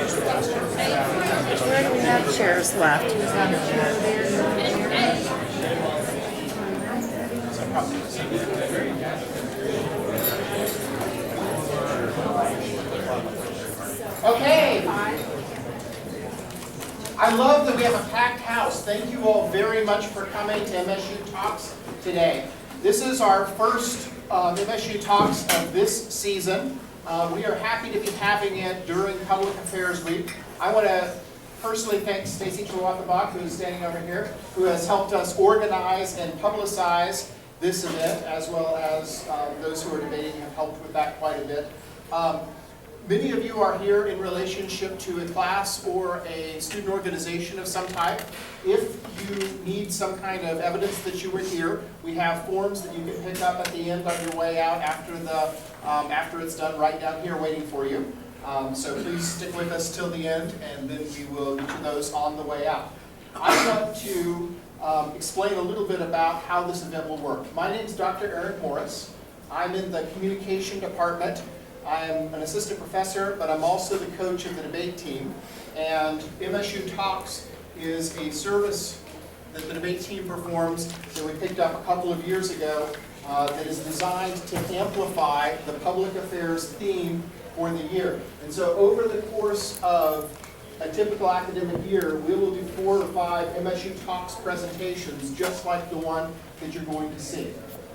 Where do we have chairs left? Who's on the chair there? Okay. I love that we have a packed house. Thank you all very much for coming to MSU Talks today. This is our first MSU Talks of this season. We are happy to be having it during Public Affairs Week. I want to personally thank Stacy Chihuahua, who is standing over here, who has helped us organize and publicize this event, as well as those who are debating have helped with that quite a bit. Many of you are here in relationship to a class or a student organization of some type. If you need some kind of evidence that you were here, we have forms that you can pick up at the end on your way out after it's done right down here waiting for you. So please stick with us till the end, and then we will get you those on the way out. I want to explain a little bit about how this event will work. My name is Dr. Eric Morris. I'm in the communication department. I'm an assistant professor, but I'm also the coach of the debate team. And MSU Talks is a service that the debate team performs that we picked up a couple of years ago that is designed to amplify the public affairs theme for the year. And so over the course of a typical academic year, we will do 4 or 5 MSU Talks presentations just like the one that you're going to see.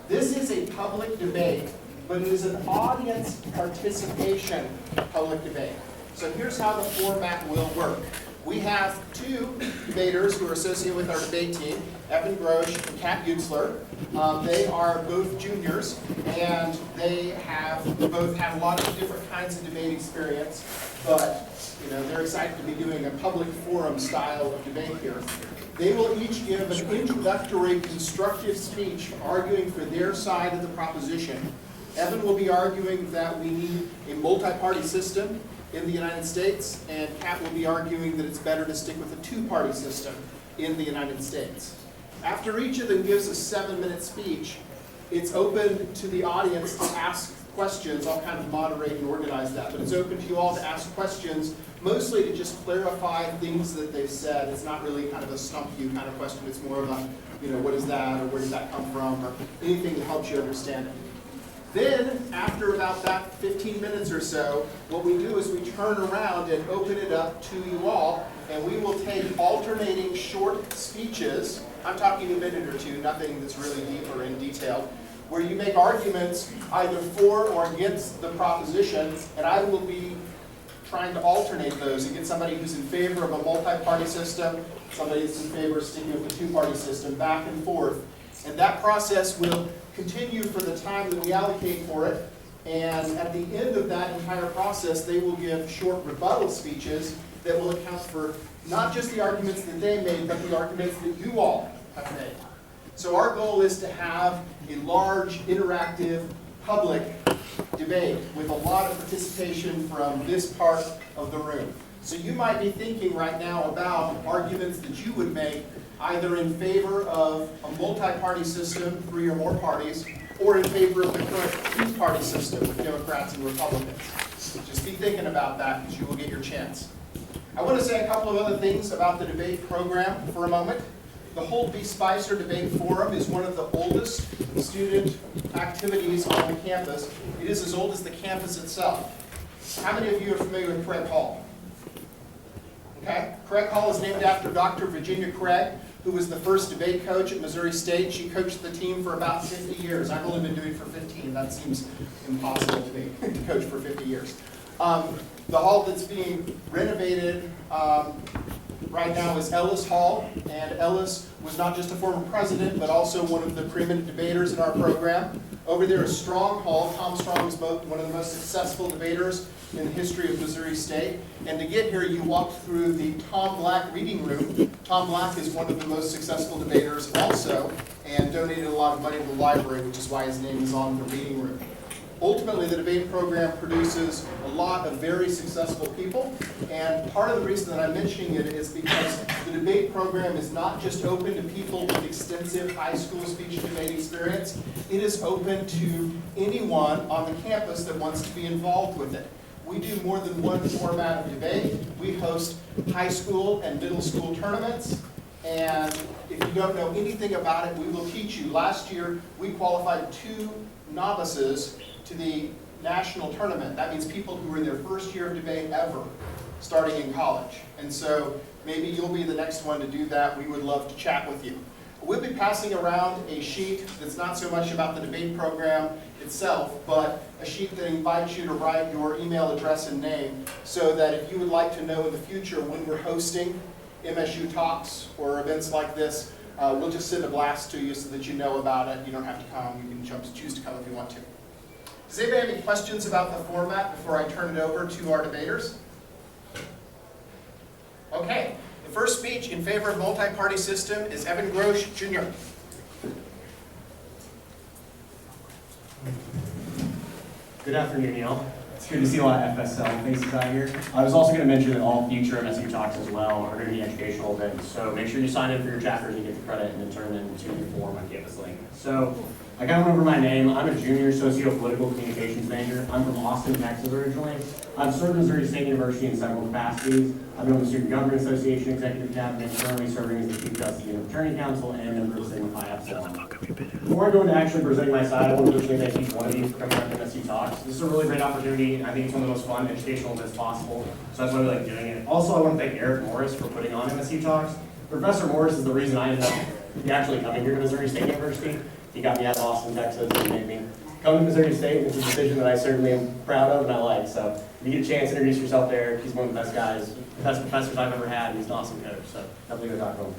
This is a public debate, but it is an audience participation public debate. So here's how the format will work. We have 2 debaters who are associated with our debate team, Evan Grosh and Kat Utzler. They are both juniors, and they both have a lot of different kinds of debate experience, but they're excited to be doing a public forum style of debate here. They will each give an introductory constructive speech arguing for their side of the proposition. Evan will be arguing that we need a multi-party system in the United States, and Kat will be arguing that it's better to stick with a 2-party system in the United States. After each of them gives a 7-minute speech, it's open to the audience to ask questions. I'll kind of moderate and organize that, but it's open to you all to ask questions, mostly to just clarify things that they've said. It's not really kind of a stump you kind of question. It's more of a, what is that, or where does that come from, or anything that helps you understand it. Then, after about that 15 minutes or so, what we do is we turn around and open it up to you all, and we will take alternating short speeches. I'm talking a minute or 2, nothing that's really deep or in detail, where you make arguments either for or against the proposition, and I will be trying to alternate those and get somebody who's in favor of a multi-party system, somebody who's in favor of sticking with the 2-party system, back and forth. And that process will continue for the time that we allocate for it, and at the end of that entire process, they will give short rebuttal speeches that will account for not just the arguments that they made, but the arguments that you all have made. So our goal is to have a large, interactive, public debate with a lot of participation from this part of the room. So you might be thinking right now about arguments that you would make either in favor of a multi-party system, 3 or more parties, or in favor of the current 2-party system with Democrats and Republicans. Just be thinking about that, because you will get your chance. I want to say a couple of other things about the debate program for a moment. The Holt B. Spicer Debate Forum is one of the oldest student activities on the campus. It is as old as the campus itself. How many of you are familiar with Craig Hall? Okay. Craig Hall is named after Dr. Virginia Craig, who was the first debate coach at Missouri State. She coached the team for about 50 years. I've only been doing it for 15. That seems impossible to me, to coach for 50 years. The hall that's being renovated right now is Ellis Hall, and Ellis was not just a former president, but also one of the preeminent debaters in our program. Over there is Strong Hall. Tom Strong is one of the most successful debaters in the history of Missouri State. And to get here, you walked through the Tom Black reading room. Tom Black is one of the most successful debaters also, and donated a lot of money to the library, which is why his name is on the reading room. Ultimately, the debate program produces a lot of very successful people, and part of the reason that I'm mentioning it is because the debate program is not just open to people with extensive high school speech and debate experience. It is open to anyone on the campus that wants to be involved with it. We do more than one format of debate. We host high school and middle school tournaments. And if you don't know anything about it, we will teach you. Last year, we qualified 2 novices to the national tournament. That means people who were in their first year of debate ever, starting in college. And so maybe you'll be the next one to do that. We would love to chat with you. We'll be passing around a sheet that's not so much about the debate program itself, but a sheet that invites you to write your email address and name, so that if you would like to know in the future when we're hosting MSU Talks or events like this, we'll just send a blast to you so that you know about it. You don't have to come. You can choose to come if you want to. Does anybody have any questions about the format before I turn it over to our debaters? Okay. The first speech in favor of multi-party system is Evan Grosh, Jr. Good afternoon, y'all. It's good to see a lot of FSL faces out here. I was also going to mention that all future MSU Talks as well are going to be educational events, so make sure you sign in for your chapters and get the credit and then turn them into your form on Campus Link. So, I kind of went over my name. I'm a junior socio-political communications major. I'm from Austin, Texas originally. I've served at Missouri State University in several capacities. I've been on the Student Government Association Executive Cabinet, currently serving as the Chief Justice of the Attorney Council and member of Sigma Phi Epsilon. Before I go into actually presenting my side, I want to personally thank each one of you for coming out to MSU Talks. This is a really great opportunity, and I think it's one of the most fun educational events possible, so that's why we like doing it. Also, I want to thank Eric Morris for putting on MSU Talks. Professor Morris is the reason I ended up actually coming here to Missouri State University. He got me out of Austin, Texas, and made me come to Missouri State. It's a decision that I certainly am proud of and I like. So if you get a chance, introduce yourself there. He's one of the best guys, best professors I've ever had, and he's an awesome coach. So definitely go talk to him.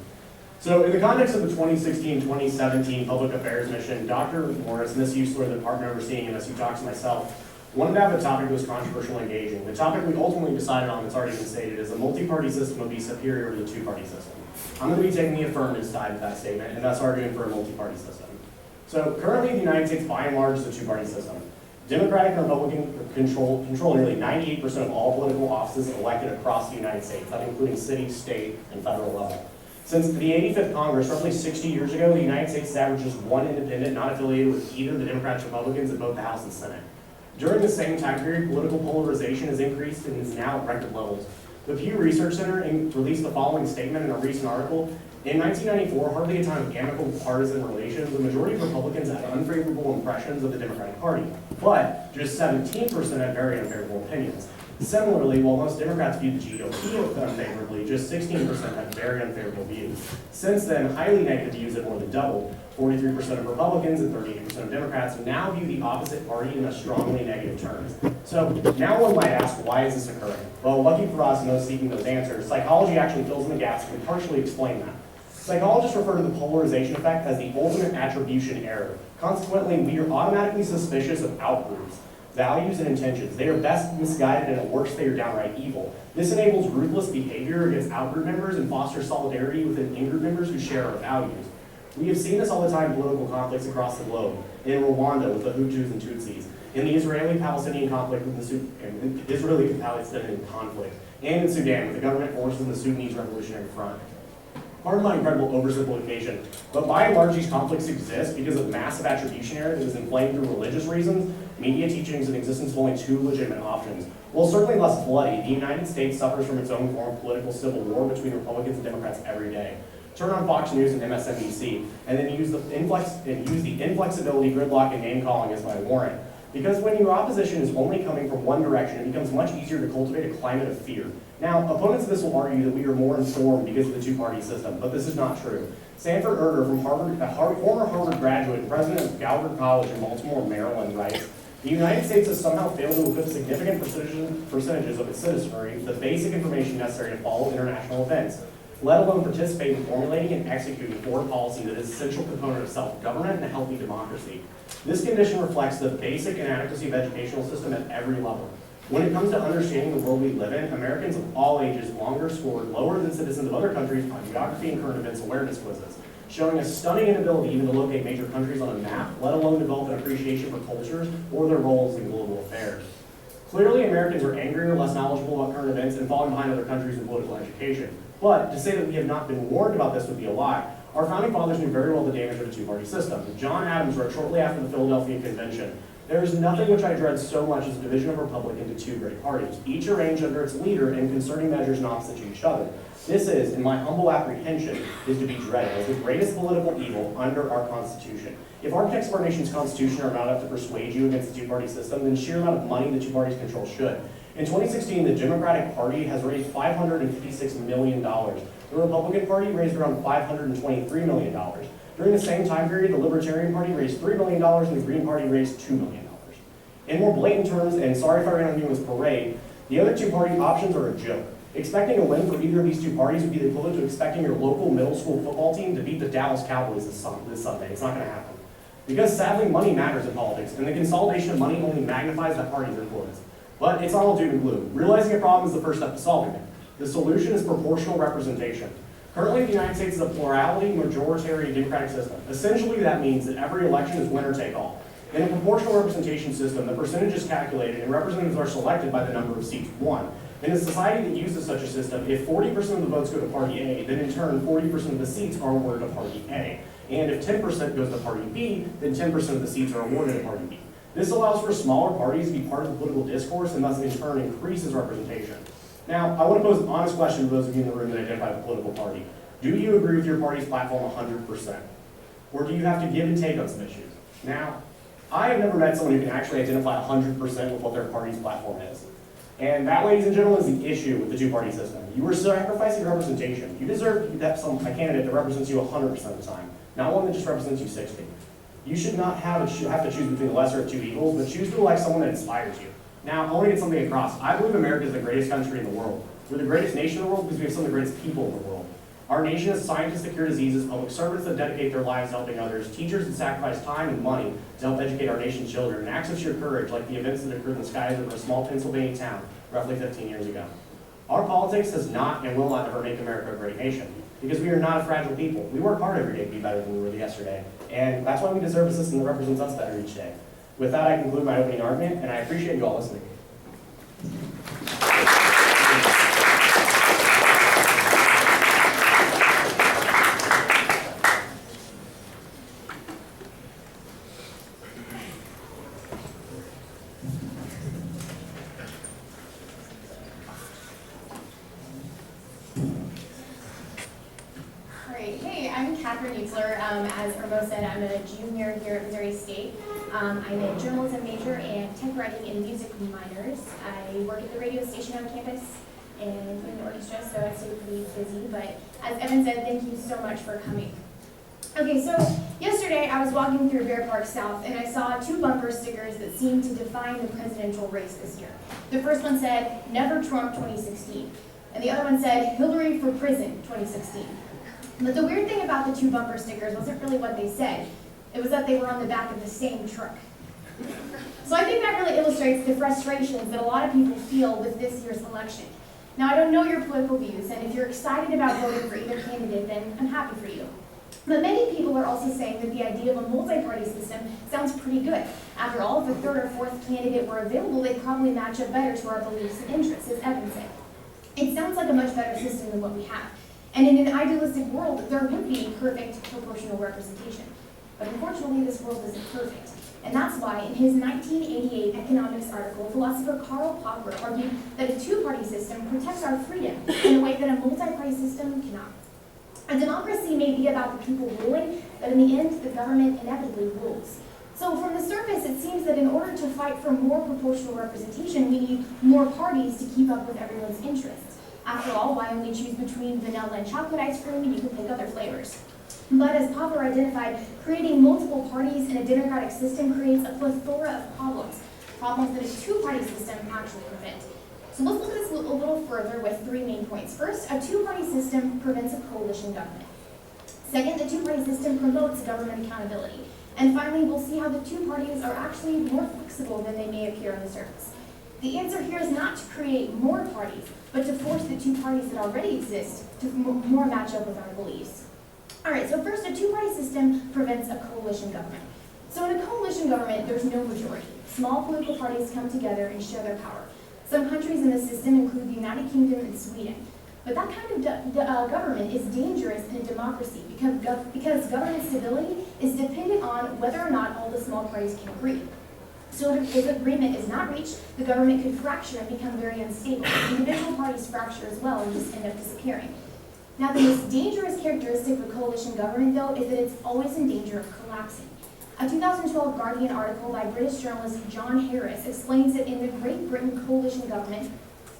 So in the context of the 2016-2017 Public Affairs Mission, Dr. Morris, Ms. Usler, the partner overseeing MSU Talks, and myself, wanted to have a topic that was controversial and engaging. The topic we ultimately decided on, that's already been stated, is a multi-party system would be superior to the two-party system. I'm going to be taking the affirmative side of that statement, and thus arguing for a multi-party system. So currently the United States, by and large, is a two-party system. Democratic and Republican control nearly 98% of all political offices elected across the United States, that including city, state, and federal level. Since the 85th Congress, roughly 60 years ago, the United States has averaged just one independent, not affiliated with either the Democrats or Republicans in both the House and Senate. During the same time period, political polarization has increased and is now at record levels. The Pew Research Center released the following statement in a recent article. In 1994, hardly a time of amicable partisan relations, the majority of Republicans had unfavorable impressions of the Democratic Party, but just 17% had very unfavorable opinions. Similarly, while most Democrats viewed the GOP unfavorably, just 16% had very unfavorable views. Since then, highly negative views have more than doubled. 43% of Republicans and 38% of Democrats now view the opposite party in a strongly negative terms. So now one might ask, why is this occurring? Well, lucky for us and those seeking those answers, psychology actually fills in the gaps and can partially explain that. Psychologists refer to the polarization effect as the ultimate attribution error. Consequently, we are automatically suspicious of outgroups, values, and intentions. They are best misguided, and at worst, they are downright evil. This enables ruthless behavior against outgroup members and fosters solidarity within in-group members who share our values. We have seen this all the time in political conflicts across the globe. In Rwanda with the Hutus and Tutsis, in the Israeli-Palestinian conflict with the Israeli-Palestinian conflict, and in Sudan with the government forces and the Sudanese Revolutionary Front. Pardon my incredible oversimplification, but by and large these conflicts exist because of massive attribution error that is inflamed through religious reasons, media teachings, and existence of only two legitimate options. While certainly less bloody, the United States suffers from its own form of political civil war between Republicans and Democrats every day. Turn on Fox News and MSNBC, and then use the inflexibility, gridlock, and name-calling as my warrant. Because when your opposition is only coming from one direction, it becomes much easier to cultivate a climate of fear. Now, opponents of this will argue that we are more informed because of the two-party system, but this is not true. Sanford Erter, from Harvard, former Harvard graduate and president of Gallagher College in Baltimore, Maryland, writes, "The United States has somehow failed to equip significant percentages of its citizenry with the basic information necessary to follow international events, let alone participate in formulating and executing foreign policy that is an essential component of self-government and a healthy democracy. This condition reflects the basic inadequacy of educational system at every level. When it comes to understanding the world we live in, Americans of all ages longer scored lower than citizens of other countries on geography and current events awareness quizzes, showing a stunning inability even to locate major countries on a map, let alone develop an appreciation for cultures or their roles in global affairs. Clearly, Americans are angrier, less knowledgeable about current events, and falling behind other countries in political education. But to say that we have not been warned about this would be a lie. Our founding fathers knew very well the damage of a two-party system. John Adams wrote shortly after the Philadelphia Convention, There is nothing which I dread so much as the division of a republic into two great parties, each arranged under its leader and concerning measures not opposite to each other. This is, in my humble apprehension, is to be dreaded as the greatest political evil under our Constitution. If architects of our nation's Constitution are not enough to persuade you against the two-party system, then the sheer amount of money the two parties control should. In 2016, the Democratic Party has raised $556 million. The Republican Party raised around $523 million. During the same time period, the Libertarian Party raised $3 million and the Green Party raised $2 million. In more blatant terms, and sorry if I ran on you in this parade, the other two party options are a joke. Expecting a win for either of these two parties would be the equivalent to expecting your local middle school football team to beat the Dallas Cowboys this Sunday. It's not going to happen. Because sadly, money matters in politics, and the consolidation of money only magnifies that party's influence. But it's not all doom and gloom. Realizing a problem is the first step to solving it. The solution is proportional representation. Currently, the United States is a plurality, majority democratic system. Essentially, that means that every election is winner take all. In a proportional representation system, the percentage is calculated and representatives are selected by the number of seats won. In a society that uses such a system, if 40% of the votes go to Party A, then in turn 40% of the seats are awarded to Party A. And if 10% goes to Party B, then 10% of the seats are awarded to Party B. This allows for smaller parties to be part of the political discourse and thus in turn increases representation. Now, I want to pose an honest question to those of you in the room that identify with a political party. Do you agree with your party's platform 100%? Or do you have to give and take on some issues? Now, I have never met someone who can actually identify 100% with what their party's platform is. And that, ladies and gentlemen, is the issue with the two-party system. You are sacrificing representation. You deserve to have a candidate that represents you 100% of the time, not one that just represents you 60%. You should not have to choose between the lesser of two evils, but choose to elect someone that inspires you. Now, I want to get something across. I believe America is the greatest country in the world. We're the greatest nation in the world because we have some of the greatest people in the world. Our nation has scientists that cure diseases, public servants that dedicate their lives to helping others, teachers that sacrifice time and money to help educate our nation's children, and acts of sheer courage like the events that occurred in the skies of a small Pennsylvania town roughly 15 years ago. Our politics has not and will not ever make America a great nation because we are not a fragile people. We work hard every day to be better than we were yesterday, and that's why we deserve a system that represents us better each day. With that, I conclude my opening argument, and I appreciate you all listening. As Irmo said, I'm a junior here at Missouri State. I'm a journalism major and tech writing and music minors. I work at the radio station on campus and in the orchestra, so I stay pretty busy. But as Evan said, thank you so much for coming. Okay, so yesterday I was walking through Bear Park South and I saw two bumper stickers that seemed to define the presidential race this year. The first one said, "Never Trump 2016," and the other one said, "Hillary for Prison 2016." But the weird thing about the two bumper stickers wasn't really what they said. It was that they were on the back of the same truck. So I think that really illustrates the frustrations that a lot of people feel with this year's election. Now, I don't know your political views, and if you're excited about voting for either candidate, then I'm happy for you. But many people are also saying that the idea of a multi-party system sounds pretty good. After all, if a third or fourth candidate were available, they'd probably match up better to our beliefs and interests, as Evan said. It sounds like a much better system than what we have. And in an idealistic world, there would be perfect proportional representation. But unfortunately, this world isn't perfect. And that's why, in his 1988 economics article, philosopher Karl Popper argued that a two-party system protects our freedom in a way that a multi-party system cannot. A democracy may be about the people ruling, but in the end, the government inevitably rules. So from the surface, it seems that in order to fight for more proportional representation, we need more parties to keep up with everyone's interests. After all, why only choose between vanilla and chocolate ice cream when you can pick other flavors? But as Popper identified, creating multiple parties in a democratic system creates a plethora of problems that a two-party system actually prevents. So let's look at this a little further with three main points. First, a two-party system prevents a coalition government. Second, the two-party system promotes government accountability. And finally, we'll see how the two parties are actually more flexible than they may appear on the surface. The answer here is not to create more parties, but to force the two parties that already exist to more match up with our beliefs. All right, so first, a two-party system prevents a coalition government. So in a coalition government, there's no majority. Small political parties come together and share their power. Some countries in the system include the United Kingdom and Sweden. But that kind of government is dangerous in a democracy because government stability is dependent on whether or not all the small parties can agree. So if agreement is not reached, the government could fracture and become very unstable. Individual parties fracture as well and just end up disappearing. Now, the most dangerous characteristic of a coalition government, though, is that it's always in danger of collapsing. A 2012 Guardian article by British journalist John Harris explains that in the Great Britain coalition government,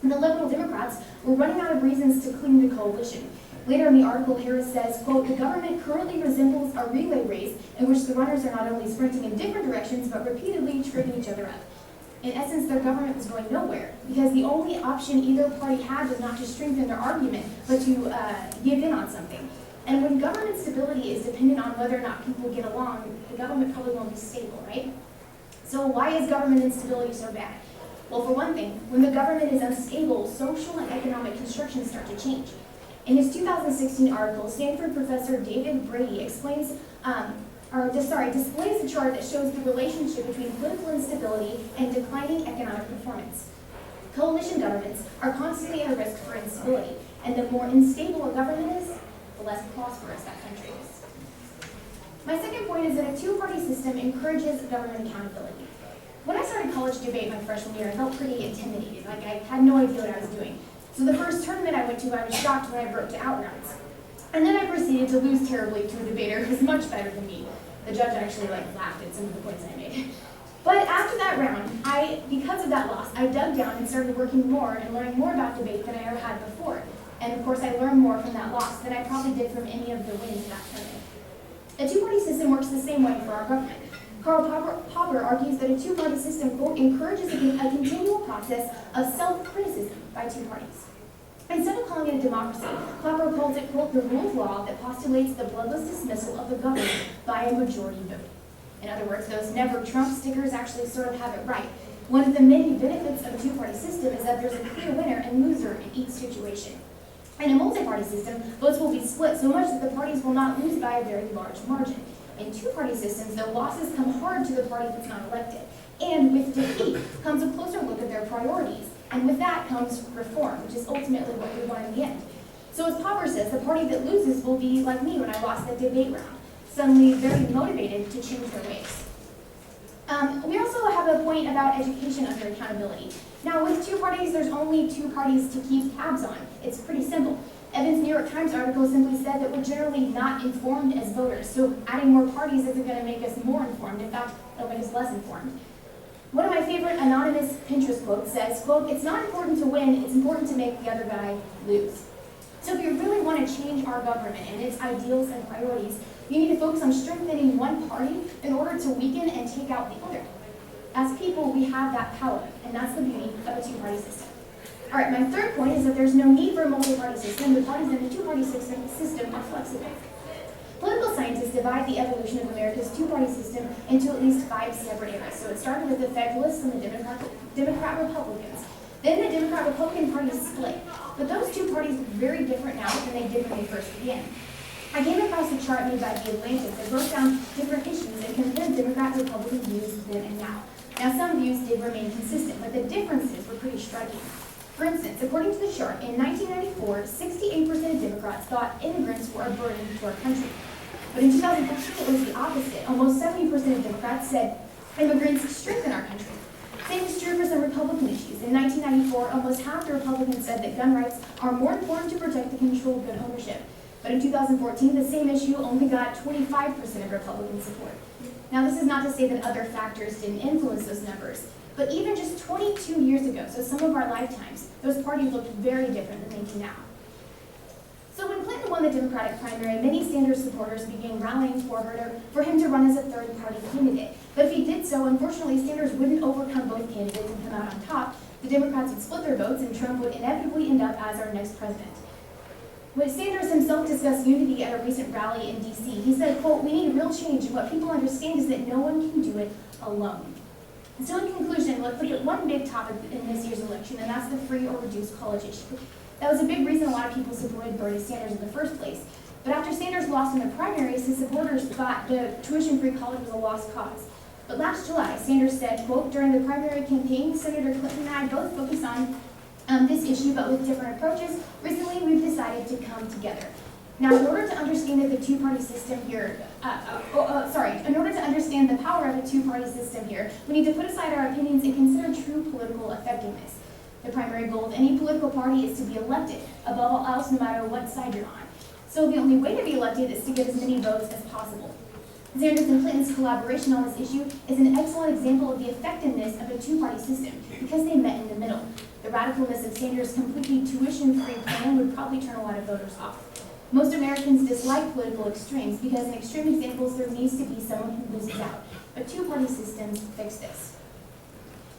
the Liberal Democrats were running out of reasons to cling to coalition. Later in the article, Harris says, quote, "The government currently resembles a relay race in which the runners are not only sprinting in different directions, but repeatedly tripping each other up." In essence, their government was going nowhere, because the only option either party had was not to strengthen their argument, but to give in on something. And when government stability is dependent on whether or not people get along, the government probably won't be stable, right? So why is government instability so bad? Well, for one thing, when the government is unstable, social and economic constructions start to change. In his 2016 article, Stanford professor David Brady displays a chart that shows the relationship between political instability and declining economic performance. Coalition governments are constantly at a risk for instability, and the more unstable a government is, the less prosperous that country is. My second point is that a two-party system encourages government accountability. When I started college debate my freshman year, I felt pretty intimidated, like I had no idea what I was doing. So the first tournament I went to, I was shocked when I broke to outrights. And then I proceeded to lose terribly to a debater who was much better than me. The judge actually laughed at some of the points I made. But after that round, because of that loss, I dug down and started working more and learning more about debate than I ever had before. And of course, I learned more from that loss than I probably did from any of the wins in that tournament. A two-party system works the same way for our government. Karl Popper argues that a two-party system, quote, encourages a continual process of self-criticism by two parties. Instead of calling it a democracy, Popper calls it, quote, the rule of law that postulates the bloodless dismissal of the government by a majority vote. In other words, those never Trump stickers actually sort of have it right. One of the many benefits of a two-party system is that there's a clear winner and loser in each situation. In a multi-party system, votes will be split so much that the parties will not lose by a very large margin. In two-party systems, the losses come hard to the party that's not elected. And with defeat comes a closer look at their priorities. And with that comes reform, which is ultimately what we want in the end. So as Popper says, the party that loses will be like me when I lost that debate round, suddenly very motivated to change their ways. We also have a point about education under accountability. Now, with two parties, there's only two parties to keep tabs on. It's pretty simple. Evan's New York Times article simply said that we're generally not informed as voters, so adding more parties isn't going to make us more informed. In fact, it'll make us less informed. One of my favorite anonymous Pinterest quotes says, quote, "It's not important to win, it's important to make the other guy lose." So if you really want to change our government and its ideals and priorities, you need to focus on strengthening one party in order to weaken and take out the other. As people, we have that power, and that's the beauty of a two-party system. All right, my third point is that there's no need for a multi-party system. The parties in the two-party system are flexible. Political scientists divide the evolution of America's two-party system into at least 5 separate eras. So it started with the Federalists and the Democrat-Republicans. Then the Democrat-Republican parties split. But those two parties look very different now than they did when they first began. I came across a chart made by The Atlantic that broke down different issues and compared Democrat-Republican views then and now. Now, some views did remain consistent, but the differences were pretty striking. For instance, according to the chart, in 1994, 68% of Democrats thought immigrants were a burden to our country. But in 2014, it was the opposite. Almost 70% of Democrats said immigrants strengthen our country. Same is true for some Republican issues. In 1994, almost half the Republicans said that gun rights are more important to protect the control of gun ownership. But in 2014, the same issue only got 25% of Republican support. Now, this is not to say that other factors didn't influence those numbers, but even just 22 years ago, so some of our lifetimes, those parties looked very different than they do now. So when Clinton won the Democratic primary, many Sanders supporters began rallying for him to run as a third-party candidate. But if he did so, unfortunately, Sanders wouldn't overcome both candidates and come out on top. The Democrats would split their votes, and Trump would inevitably end up as our next president. When Sanders himself discussed unity at a recent rally in D.C., he said, quote, "We need real change, and what people understand is that no one can do it alone." And so in conclusion, let's look at one big topic in this year's election, and that's the free or reduced college issue. That was a big reason a lot of people supported Bernie Sanders in the first place. But after Sanders lost in the primaries, his supporters thought the tuition-free college was a lost cause. But last July, Sanders said, quote, "During the primary campaign, Senator Clinton and I both focused on this issue, but with different approaches. Recently, we've decided to come together." Now, in order to understand that the two-party system here, in order to understand the power of a two-party system here, we need to put aside our opinions and consider true political effectiveness. The primary goal of any political party is to be elected, above all else, no matter what side you're on. So the only way to be elected is to get as many votes as possible. Sanders and Clinton's collaboration on this issue is an excellent example of the effectiveness of a two-party system because they met in the middle. The radicalness of Sanders' completely tuition-free plan would probably turn a lot of voters off. Most Americans dislike political extremes because in extreme examples there needs to be someone who loses out. But two-party systems fix this.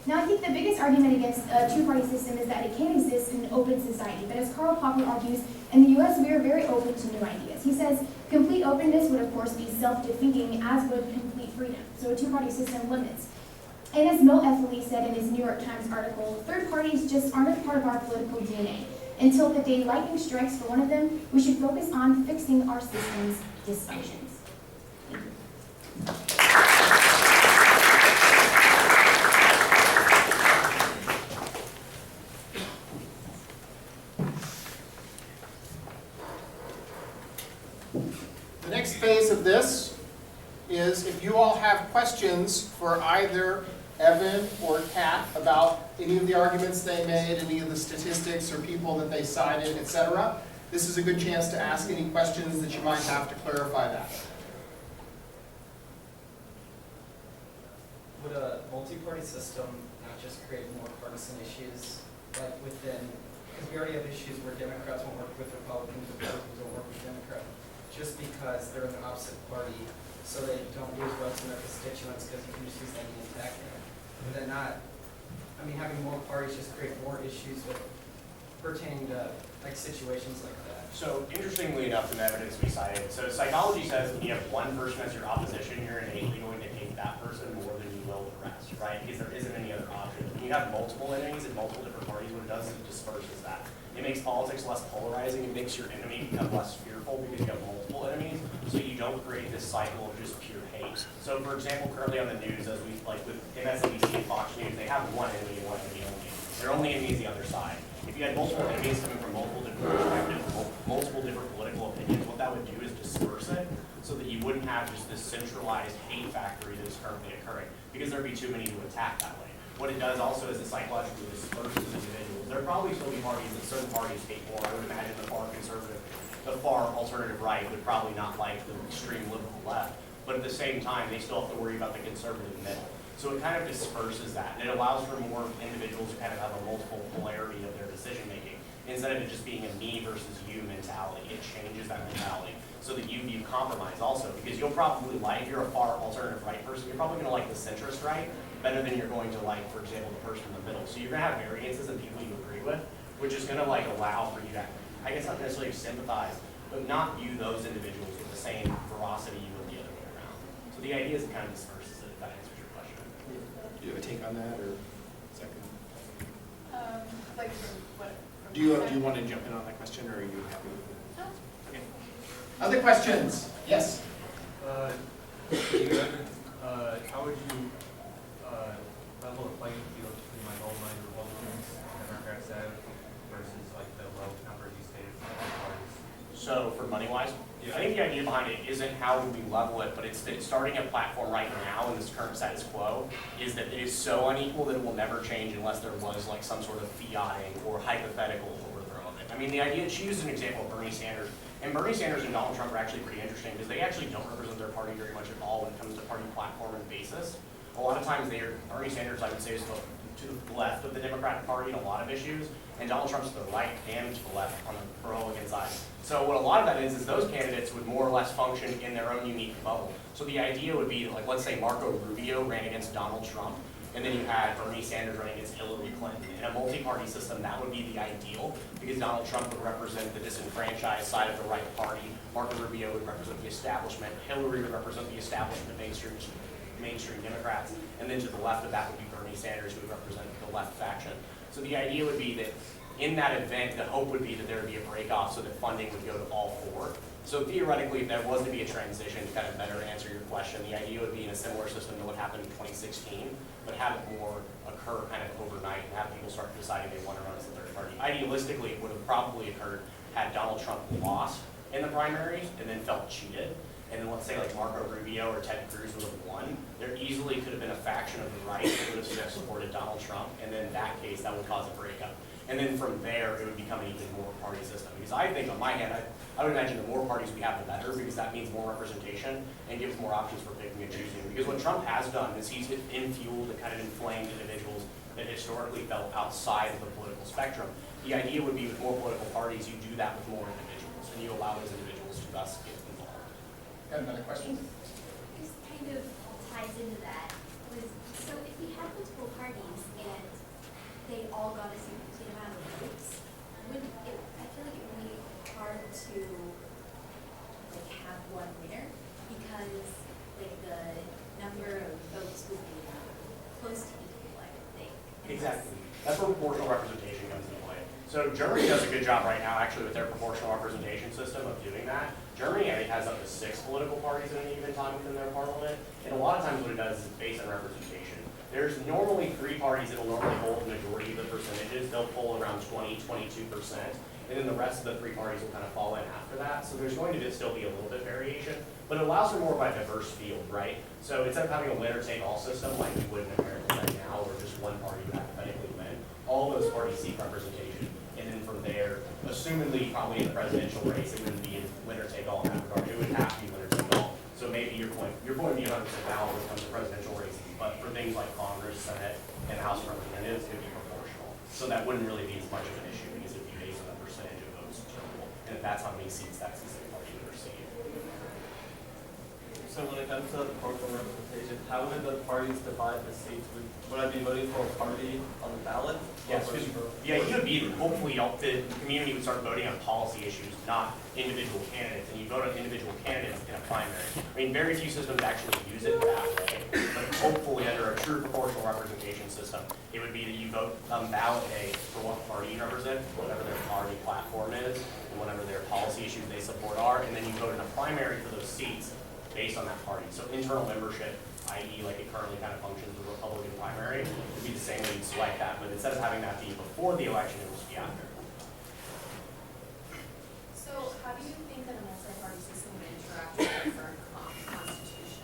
Now, I think the biggest argument against a two-party system is that it can't exist in an open society. But as Karl Popper argues, in the U.S. we are very open to new ideas. He says, complete openness would of course be self-defeating, as would complete freedom. So a two-party system limits. And as Mo Ethely said in his New York Times article, third parties just aren't a part of our political DNA. Until the day lightning strikes for one of them, we should focus on fixing our system's dysfunctions. The next phase of this is if you all have questions for either Evan or Kat about any of the arguments they made, any of the statistics or people that they cited, etc., this is a good chance to ask any questions that you might have to clarify that. Would a multi-party system not just create more partisan issues, like within, because we already have issues where Democrats won't work with Republicans, Republicans won't work with Democrats, just because they're in the opposite party, so they don't lose votes in their constituents because you can just use that in attack them. Would that not, I mean, having more parties just create more issues with pertaining to like situations like that? So interestingly enough, in the evidence we cited, so psychology says when you have one person as your opposition, you're innately going to hate that person more than you will the rest, right? Because there isn't any other option. When you have multiple enemies in multiple different parties, what it does is it disperses that. It makes politics less polarizing. It makes your enemy become less fearful because you have multiple enemies, so you don't create this cycle of just pure hate. So for example, currently on the news, as we like with MSNBC and Fox News, they have one enemy and one enemy only. Their only enemy is the other side. If you had multiple enemies coming from multiple different perspectives, multiple different political opinions, what that would do is disperse it so that you wouldn't have just this centralized hate factory that is currently occurring, because there'd be too many to attack that way. What it does also is it psychologically disperses individuals. There'll probably still be parties that certain parties hate more. I would imagine the far conservative, the far alternative right would probably not like the extreme liberal left, but at the same time, they still have to worry about the conservative middle. So it kind of disperses that, and it allows for more individuals to kind of have a multiple polarity of their decision making. Instead of it just being a me versus you mentality, it changes that mentality so that you view compromise also, because you'll probably like, if you're a far alternative right person, you're probably going to like the centrist right better than you're going to like, for example, the person in the middle. So you're going to have variances in people you agree with, which is going to like allow for you to, I guess not necessarily sympathize, but not view those individuals with the same ferocity you would the other way around. So the idea is it kind of disperses it, if that answers your question. Do you have a take on that, or second? Like what? Do you want to jump in on that question, or are you happy with it? No. Okay. Other questions? Yes. How would you level the playing field between like old money Republicans and Democrats have versus like the low numbers you stated from the parties? So for money-wise, I think the idea behind it isn't how do we level it, but it's that starting a platform right now in this current status quo is that it is so unequal that it will never change unless there was like some sort of fiating or hypothetical overthrow of it. I mean, the idea, she used an example of Bernie Sanders, and Bernie Sanders and Donald Trump are actually pretty interesting because they actually don't represent their party very much at all when it comes to party platform and basis. A lot of times Bernie Sanders, I would say, is to the left of the Democratic Party in a lot of issues, and Donald Trump's to the right and to the left on the Republican side. So what a lot of that is those candidates would more or less function in their own unique bubble. So the idea would be, like, let's say Marco Rubio ran against Donald Trump, and then you had Bernie Sanders running against Hillary Clinton. In a multi-party system, that would be the ideal, because Donald Trump would represent the disenfranchised side of the right party, Marco Rubio would represent the establishment, Hillary would represent the establishment mainstream Democrats, and then to the left of that would be Bernie Sanders, who would represent the left faction. So the idea would be that in that event, the hope would be that there would be a break-off so that funding would go to all four. So theoretically, if there was to be a transition, to kind of better answer your question, the idea would be in a similar system to what happened in 2016, but have it more occur kind of overnight and have people start deciding they want to run as a third party. Idealistically, it would have probably occurred had Donald Trump lost in the primaries and then felt cheated, and then let's say like Marco Rubio or Ted Cruz would have won, there easily could have been a faction of the right that would have supported Donald Trump, and then in that case, that would cause a breakup. And then from there, it would become an even more party system. Because I think, on my hand, I would imagine the more parties we have, the better, because that means more representation and gives more options for picking and choosing. Because what Trump has done is he's infueled and kind of inflamed individuals that historically felt outside of the political spectrum. The idea would be with more political parties, you do that with more individuals, and you allow those individuals to thus get involved. Got another question? This kind of ties into that. So if we have multiple parties and they all got a significant amount of votes, I feel like it would be hard to like have one winner because like the number of votes would be close to equal, I would think. Exactly. That's where proportional representation comes into play. So Germany does a good job right now, actually, with their proportional representation system of doing that. Germany, I think, has up to 6 political parties at any given time within their parliament. And a lot of times what it does is it's based on representation. There's normally 3 parties that will normally hold the majority of the percentages. They'll poll around 20, 22%. And then the rest of the 3 parties will kind of fall in after that. So there's going to still be a little bit variation, but it allows for more of a diverse field, right? So instead of having a winner-take-all system like we would in America right now, where just one party would hypothetically win, all those parties seek representation. And then from there, assumedly probably in the presidential race, it wouldn't be a winner-take-all in that regard. It would have to be winner-take-all. So maybe your point would be 100% valid when it comes to presidential races, but for things like Congress, Senate, and House of Representatives, it would be proportional. So that wouldn't really be as much of an issue because it would be based on the percentage of votes total. And if that's how many seats that specific party would receive. So when it comes to proportional representation, how would the parties divide the seats? Would I be voting for a party on the ballot? Yes, because the idea would be that hopefully the community would start voting on policy issues, not individual candidates, and you vote on individual candidates in a primary. I mean, very few systems actually use it that way, but hopefully under a true proportional representation system, it would be that you vote ballot day for what party you represent, whatever their party platform is, and whatever their policy issues they support are, and then you vote in a primary for those seats based on that party. So internal membership, i.e. like it currently kind of functions with a Republican primary, would be the same way you'd select that, but instead of having that be before the election, it would just be after. So how do you think that a multi-party system would interact with the current constitution?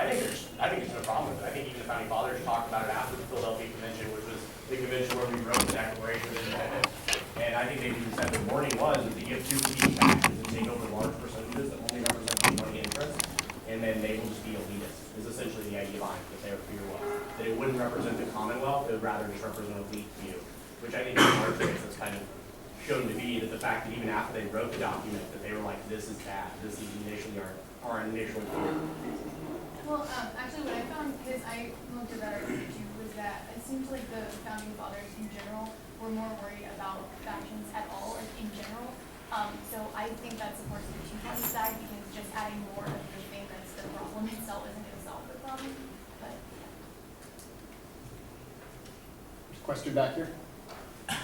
I think there's no problem with it. I think even the founding fathers talked about it after the Philadelphia Convention, which was the convention where we wrote the Declaration of Independence. And I think they even said the warning was that they give 2 competing factions and take over large percentages that only represent the money interests, and then they will just be elitist. Is essentially the idea behind that their fear was that it wouldn't represent the Commonwealth, it would rather just represent a elite few, which I think in large ways has kind of shown to be that the fact that even after they wrote the document, that they were like, this is bad, this is initially our initial fear. Well, actually what I found, because I looked at that article too, was that it seems like the founding fathers in general were more worried about factions at all, like in general. So I think that supports the two-party side because just adding more of the thing that's the problem itself isn't going to solve the problem. But Question back here? Right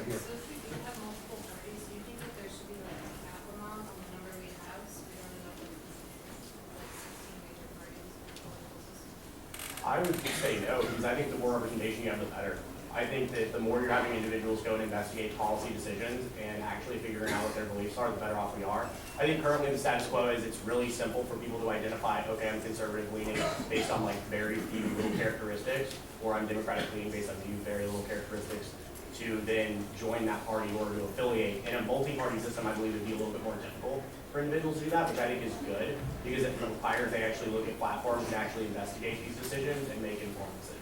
here. So if we do have multiple parties, do you think that there should be like a cap amount on the number we have so we don't end up with like 16 major parties in the political system? I would say no, because I think the more representation you have, the better. I think that the more you're having individuals go and investigate policy decisions and actually figuring out what their beliefs are, the better off we are. I think currently the status quo is it's really simple for people to identify, okay, I'm conservative leaning based on like very few little characteristics, or I'm Democratic leaning based on few very little characteristics, to then join that party in order to affiliate. In a multi-party system, I believe it would be a little bit more difficult for individuals to do that, which I think is good, because it requires they actually look at platforms and actually investigate these decisions and make informed decisions.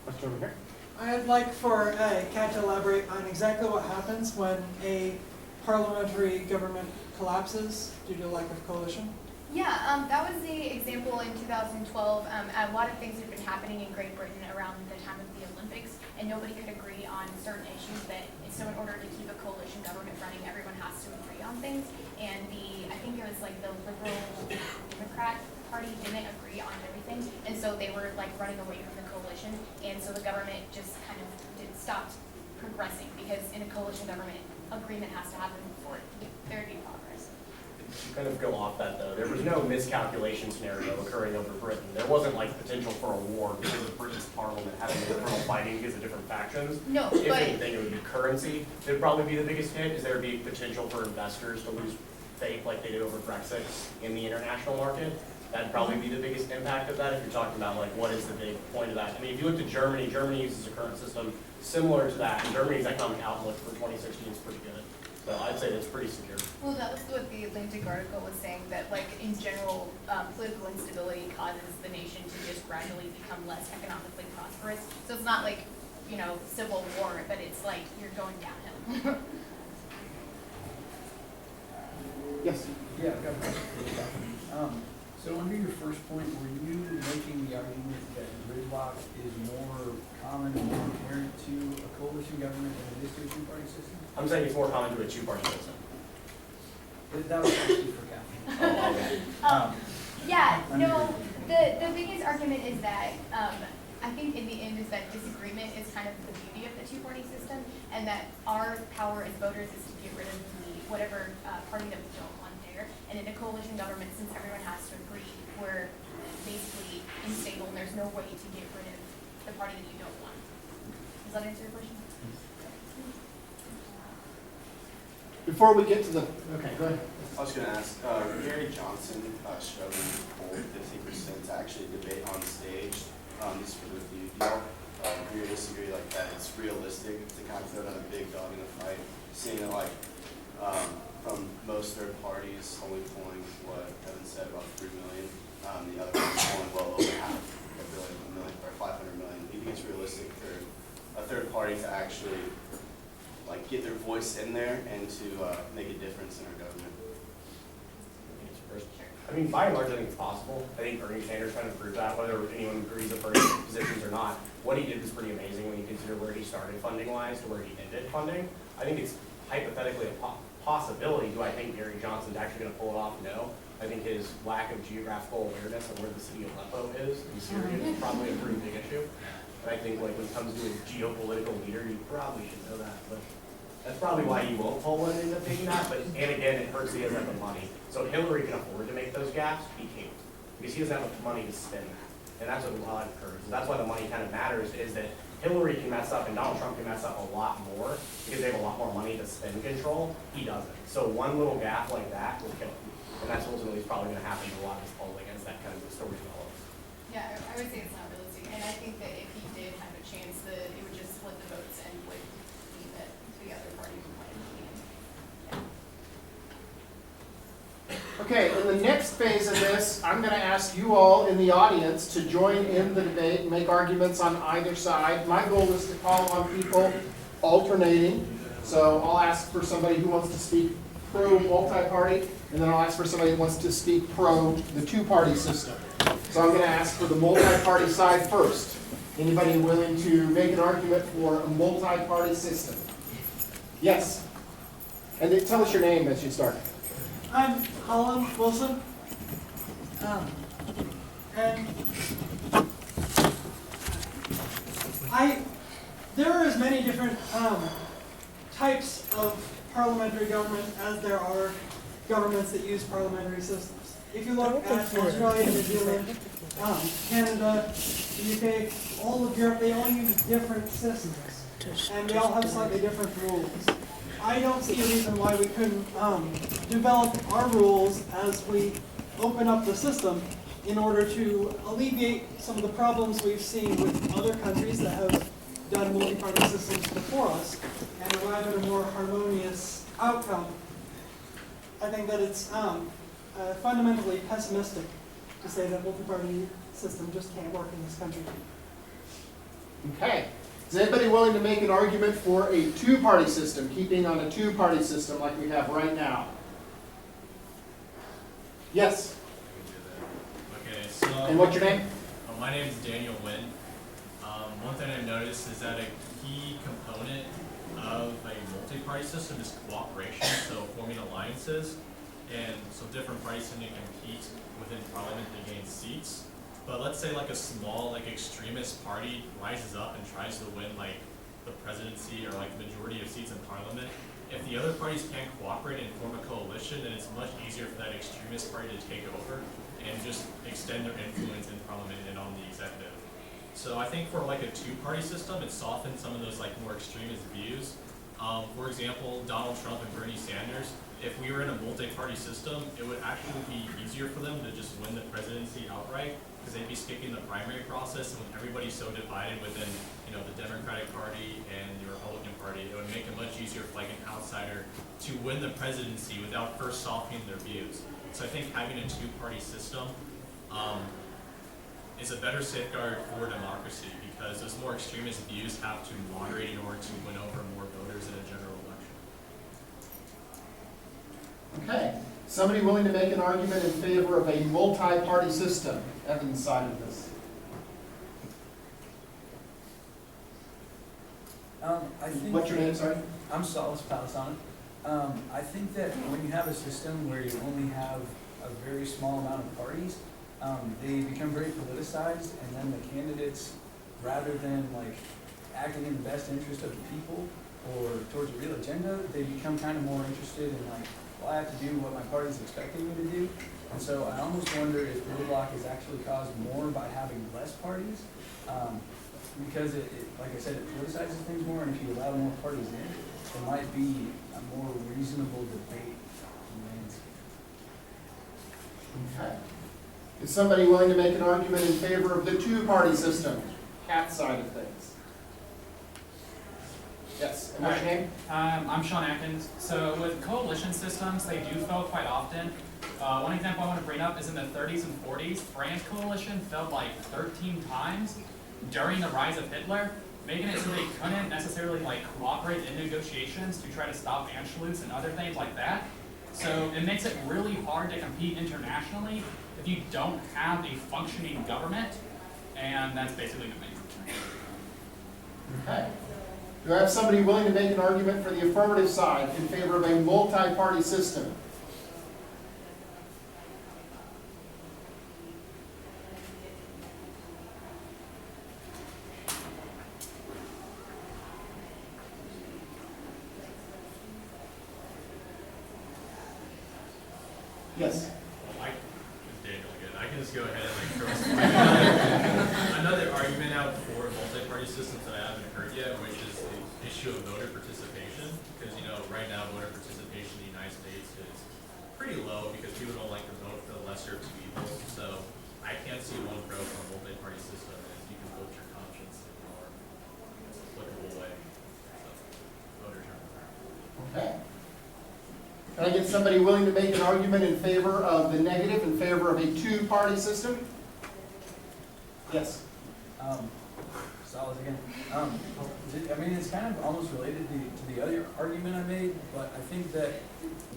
Question over here? I'd like for Kat to elaborate on exactly what happens when a parliamentary government collapses due to lack of coalition. yeah, that was the example in 2012. A lot of things had been happening in Great Britain around the time of the Olympics, and nobody could agree on certain issues. So in order to keep a coalition government running, everyone has to agree on things. And I think it was like the Liberal Democrat Party didn't agree on everything, and so they were like running away from the coalition. And so the government just kind of stopped progressing because in a coalition government, agreement has to happen before there be progress. to kind of go off that though, there was no miscalculation scenario occurring over Britain. There wasn't like potential for a war because of Britain's parliament having internal fighting because of different factions. No, If but anything, it would be currency. That'd probably be the biggest hit, is there would be potential for investors to lose faith like they did over Brexit in the international market. That'd probably be the biggest impact of that if you're talking about like what is the big point of that. I mean, if you look at Germany, Germany uses a current system similar to that, and Germany's economic outlook for 2016 is pretty good. So I'd say that's pretty secure. well, that was what the Atlantic article was saying, that like in general, political instability causes the nation to just gradually become less economically prosperous. So it's not like, you know, civil war, but it's like you're going downhill. Yes? Yeah, I've got a question for you, Catherine. So under your first point, were you making the argument that gridlock is more common and more inherent to a coalition government than it is to a two-party system? I'm saying it's more common to a two-party system. That was actually for Catherine. Oh, okay. Yeah, Under no, your- the biggest argument is that, I think in the end is that disagreement is kind of the beauty of the two-party system, and that our power as voters is to get rid of whatever party that we don't want there. And in a coalition government, since everyone has to agree, we're basically unstable, and there's no way to get rid of the party that you don't want. Does that answer your question? Before we get to the, okay, go ahead. I was going to ask, Gary Johnson struggling to poll 50% to actually debate on stage. This is for the you. Do y'all agree or disagree like that? It's realistic to kind of throw another big dog in the fight, seeing it like from most third parties only pulling what Evan said about 3 million. The other one's pulling well over half a million or 500 million. Do you think it's realistic for a third party to actually like get their voice in there and to make a difference in our government? I mean, by and large, I think it's possible. I think Bernie Sanders trying to prove that, whether anyone agrees with Bernie's positions or not. What he did was pretty amazing when you consider where he started funding-wise to where he ended funding. I think it's hypothetically a possibility. Do I think Gary Johnson's actually going to pull it off? No. I think his lack of geographical awareness of where the city of Aleppo is in Syria is probably a pretty big issue. And I think like when it comes to a geopolitical leader, you probably should know that. But that's probably why you won't pull one into taking that. But and again, it hurts he doesn't have the money. So if Hillary can afford to make those gaps, he can't. Because he doesn't have the money to spend that. And that's what a lot occurs. That's why the money kind of matters, is that Hillary can mess up and Donald Trump can mess up a lot more because they have a lot more money to spend control. He doesn't. So one little gap like that will kill him. And that's ultimately probably going to happen in a lot of his polling as that kind of story develops. Yeah, I would say it's not realistic, and I think that if he did have a chance, that it would just split the votes and would mean that the other party would win in the end. Okay, in the next phase of this, I'm going to ask you all in the audience to join in the debate and make arguments on either side. My goal is to call on people alternating. So I'll ask for somebody who wants to speak pro multi-party, and then I'll ask for somebody who wants to speak pro the two-party system. So I'm going to ask for the multi-party side first. Anybody willing to make an argument for a multi-party system? Yes. And then tell us your name as you start. I'm Colin Wilson. And there are as many different types of parliamentary government as there are governments that use parliamentary systems. If you look at Australia, New Zealand, Canada, the UK, all of Europe, they all use different systems. And they all have slightly different rules. I don't see a reason why we couldn't develop our rules as we open up the system in order to alleviate some of the problems we've seen with other countries that have done multi-party systems before us and arrive at a more harmonious outcome. I think that it's fundamentally pessimistic to say that multi-party system just can't work in this country. Okay. Is anybody willing to make an argument for a two-party system, keeping on a two-party system like we have right now? Yes. Okay, so. And what's your name? My name is Daniel Wynn. One thing I've noticed is that a key component of a multi-party system is cooperation, so forming alliances. And so different parties tend to compete within parliament to gain seats. But let's say like a small, like extremist party rises up and tries to win like the presidency or like the majority of seats in parliament, if the other parties can't cooperate and form a coalition, then it's much easier for that extremist party to take over and just extend their influence in parliament and on the executive. So I think for like a two-party system, it softens some of those like more extremist views. For example, Donald Trump and Bernie Sanders, if we were in a multi-party system, it would actually be easier for them to just win the presidency outright, because they'd be skipping the primary process, and when everybody's so divided within, you know, the Democratic Party and the Republican Party, it would make it much easier for like an outsider to win the presidency without first softening their views. So I think having a two-party system is a better safeguard for democracy, because those more extremist views have to moderate in order to win over more voters in a general election. Okay. Somebody willing to make an argument in favor of a multi-party system? Evan's side of this. I think What's your name, sorry? I'm Salas Palisana. I think that when you have a system where you only have a very small amount of parties, they become very politicized, and then the candidates, rather than like acting in the best interest of the people or towards a real agenda, they become kind of more interested in like, well, I have to do what my party's expecting me to do. And so I almost wonder if gridlock is actually caused more by having less parties, because it, like I said, it politicizes things more, and if you allow more parties in, there might be a more reasonable debate in the landscape. Okay. Is somebody willing to make an argument in favor of the two-party system? Cat side of things. Yes, and what's your name? I'm Sean Atkins. So with coalition systems, they do fail quite often. One example I want to bring up is in the 30s and 40s, France coalition failed like 13 times during the rise of Hitler, making it so they couldn't necessarily like cooperate in negotiations to try to stop Anschluss and other things like that. So it makes it really hard to compete internationally if you don't have a functioning government, and that's basically the main reason. Okay. Do I have somebody willing to make an argument for the affirmative side in favor of a multi-party system? Yes. I can just go ahead and like throw another argument out for multi-party systems that I haven't heard yet, which is the issue of voter participation. Because you know, right now voter participation in the United States is pretty low because people don't like to vote for the lesser of two evils. So I can't see one pro for a multi-party system as you can vote your conscience in a more applicable way. So voter turnout. Okay. Can I get somebody willing to make an argument in favor of the negative, in favor of a two-party system? Yes. Salas again. I mean, it's kind of almost related to the other argument I made, but I think that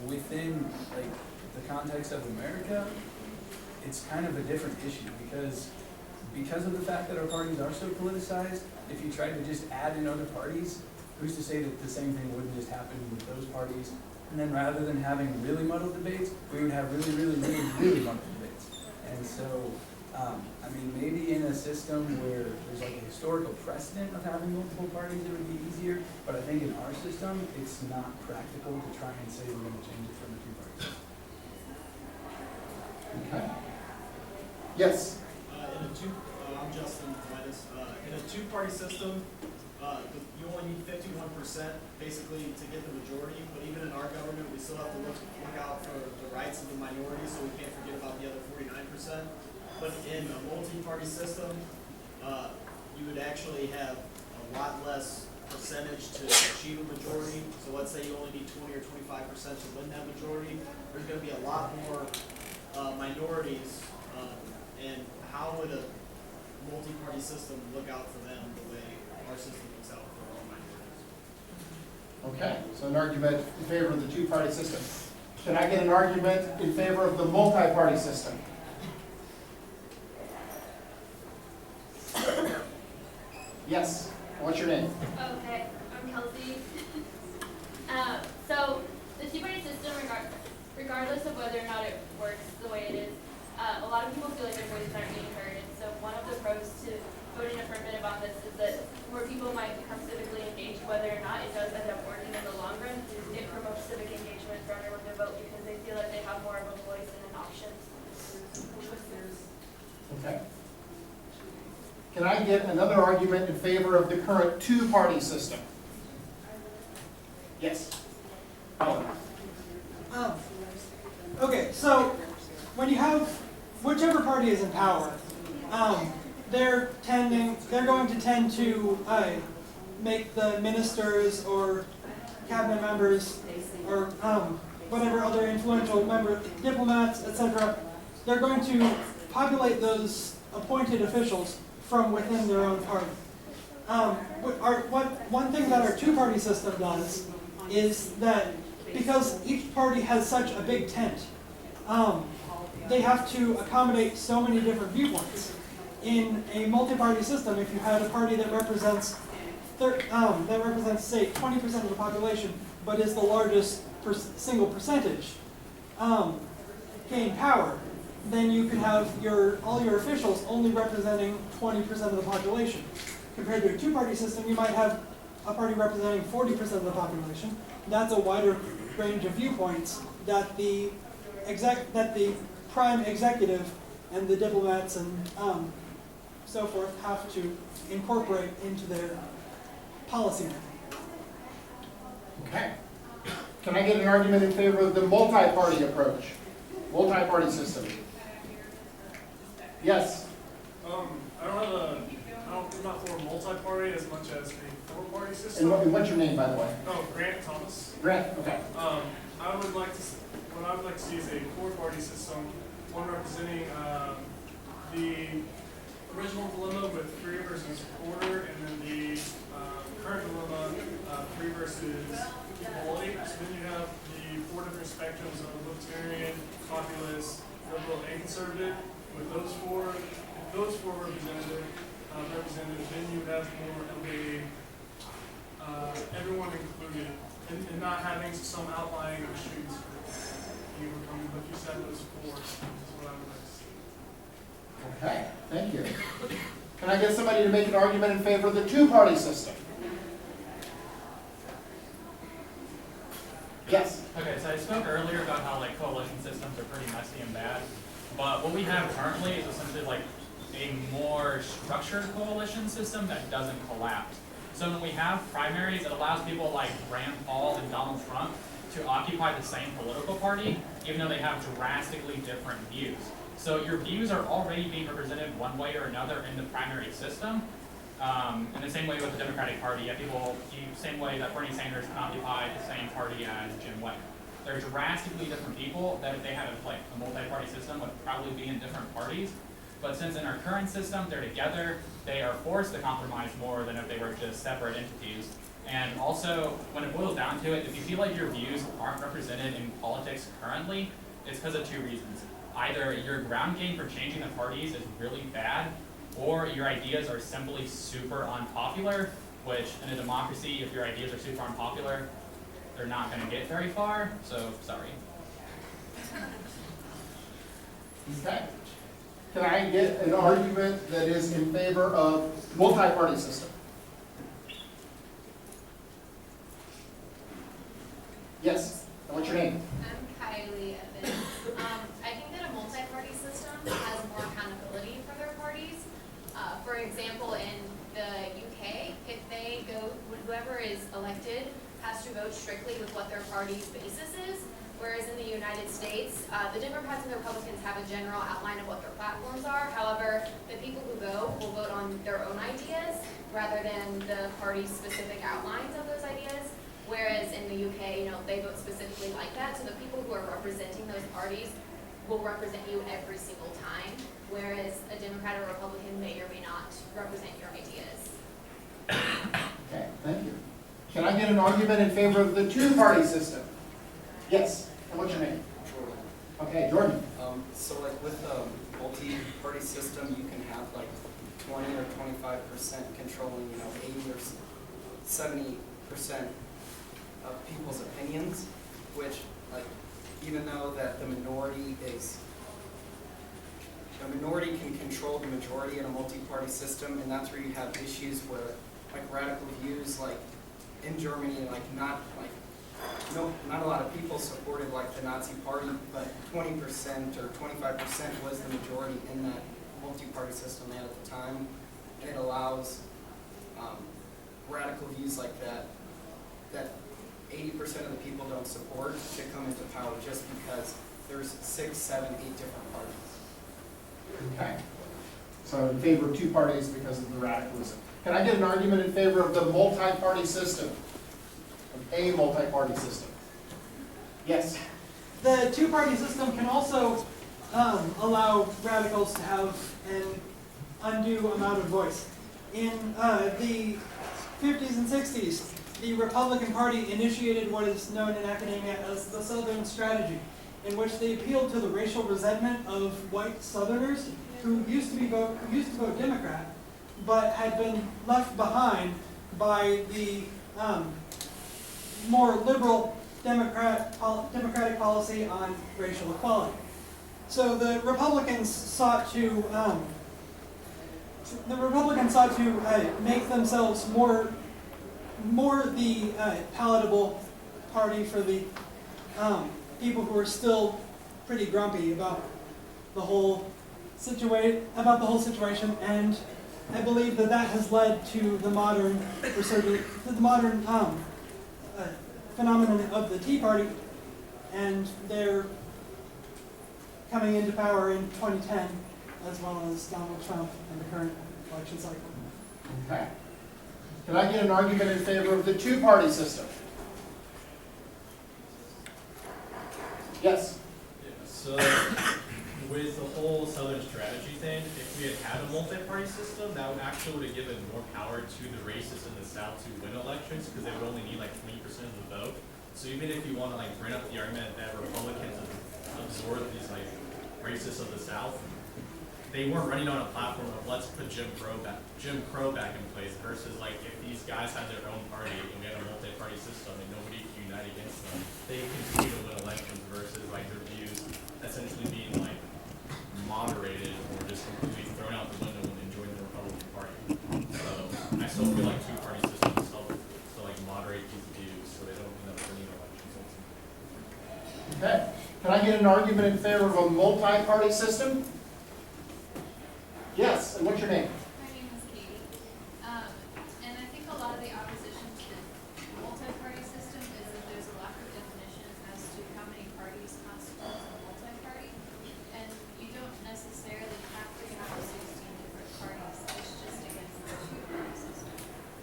within like the context of America, it's kind of a different issue because of the fact that our parties are so politicized. If you tried to just add in other parties, who's to say that the same thing wouldn't just happen with those parties? And then rather than having really muddled debates, we would have really muddled debates. And so, I mean, maybe in a system where there's like a historical precedent of having multiple parties, it would be easier. But I think in our system, it's not practical to try and say we're going to change it from the two parties. Okay. Yes. I'm Justin Titus. In a two-party system, you only need 51% basically to get the majority, but even in our government, we still have to look out for the rights of the minority, so we can't forget about the other 49%. But in a multi-party system, you would actually have a lot less percentage to achieve a majority. So let's say you only need 20 or 25% to win that majority. There's going to be a lot more minorities, and how would a multi-party system look out for them the way our system looks out for all minorities? Okay, so an argument in favor of the two-party system. Can I get an argument in favor of the multi-party system? Yes. What's your name? Okay, I'm Kelsey. So the two-party system, regardless of whether or not it works the way it is, a lot of people feel like their voices aren't being heard. And so one of the pros to voting affirmative on this is that more people might become civically engaged or not, it does end up working in the long run. It promotes civic engagement for everyone to vote because they feel like they have more of a voice and an option. Okay. Can I get another argument in favor of the current two-party system? Yes. Okay, so when you have whichever party is in power, they're going to tend to make the ministers or cabinet members or whatever other influential diplomats, etc. They're going to populate those appointed officials from within their own party. One thing that our two-party system does is that because each party has such a big tent, they have to accommodate so many different viewpoints. In a multi-party system, if you had a party that represents, say, 20% of the population, but is the largest single percentage, gain power, then you could have all your officials only representing 20% of the population. Compared to a two-party system, you might have a party representing 40% of the population. That's a wider range of viewpoints that the prime executive and the diplomats and so forth have to incorporate into their policy making. Okay. Can I get an argument in favor of the multi-party approach? Multi-party system. Yes. I'm not for a multi-party as much as a four-party system. And what's your name, by the way? Oh, Grant Thomas. Grant, okay. What I would like to see is a four-party system, one representing the original dilemma with free versus quarter, and then the current dilemma, free versus equality. So then you have the four different spectrums of libertarian, populist, liberal, and conservative. With those four, if those four represented, then you would have more of a everyone included, and not having some outlying issues for you coming. But you said those four is what I would like to see. Okay, thank you. Can I get somebody to make an argument in favor of the two-party system? Yes. Okay, so I spoke earlier about how like coalition systems are pretty messy and bad, but what we have currently is essentially like a more structured coalition system that doesn't collapse. So when we have primaries, it allows people like Rand Paul and Donald Trump to occupy the same political party, even though they have drastically different views. So your views are already being represented one way or another in the primary system. In the same way with the Democratic Party, you have people, the same way that Bernie Sanders can occupy the same party as Jim White. They're drastically different people that if they had a multi-party system would probably be in different parties. But since in our current system they're together, they are forced to compromise more than if they were just separate entities. And also, when it boils down to it, if you feel like your views aren't represented in politics currently, it's because of two reasons. Either your ground game for changing the parties is really bad, or your ideas are simply super unpopular, which in a democracy, if your ideas are super unpopular, they're not going to get very far, so sorry. Okay. Can I get an argument that is in favor of multi-party system? Yes. And what's your name? I'm Kylie Evans. I think that a multi-party system has more accountability for their parties. For example, in the UK, if they go, whoever is elected has to vote strictly with what their party's basis is, whereas in the United States, the Democrats and the Republicans have a general outline of what their platforms are. However, the people who go will vote on their own ideas rather than the party's specific outlines of those ideas. Whereas in the UK, they vote specifically like that. So the people who are representing those parties will represent you every single time, whereas a Democrat or Republican may or may not represent your ideas. Okay, thank you. Can I get an argument in favor of the two-party system? Yes. And what's your name? Jordan. Okay, Jordan. So like with a multi-party system, you can have like 20 or 25% controlling, 80 or 70% of people's opinions, which like even though that the minority can control the majority in a multi-party system, and that's where you have issues where like radical views like in Germany, like not a lot of people supported like the Nazi Party, but 20% or 25% was the majority in that multi-party system they had at the time, and it allows radical views like that 80% of the people don't support to come into power just because there's 6, 7, 8 different parties. Okay. So in favor of two parties because of the radicalism. Can I get an argument in favor of the multi-party system? Of a multi-party system? Yes? The two-party system can also allow radicals to have an undue amount of voice. In the 50s and 60s, the Republican Party initiated what is known in academia as the Southern Strategy, in which they appealed to the racial resentment of white Southerners who used to vote Democrat, but had been left behind by the more liberal democratic policy on racial equality. So the Republicans sought to make themselves more the palatable party for the people who are still pretty grumpy about the whole situation, and I believe that has led to the modern phenomenon of the Tea Party, and they're coming into power in 2010, as well as Donald Trump in the current election cycle. Okay. Can I get an argument in favor of the two-party system? Yes? Yeah, so with the whole Southern Strategy thing, if we had a multi-party system, that would actually have given more power to the racists in the South to win elections, because they would only need like 20% of the vote. So even if you want to like bring up the argument that Republicans absorb these like racists of the South, they weren't running on a platform of let's put Jim Crow back in place, versus like if these guys had their own party and we had a multi-party system and nobody could unite against them, they could continue to win elections versus like their views essentially being like moderated or just completely thrown out the window when they joined the Republican Party. So I still feel like two-party systems help to like moderate these views so they don't end up winning elections ultimately. Okay. Can I get an argument in favor of a multi-party system? Yes, and what's your name? My name is Katie. And I think a lot of the opposition to the multi-party system is that there's a lack of definition as to how many parties constitute a multi-party. And you don't necessarily have to have 16 different parties. It's just against the two-party system.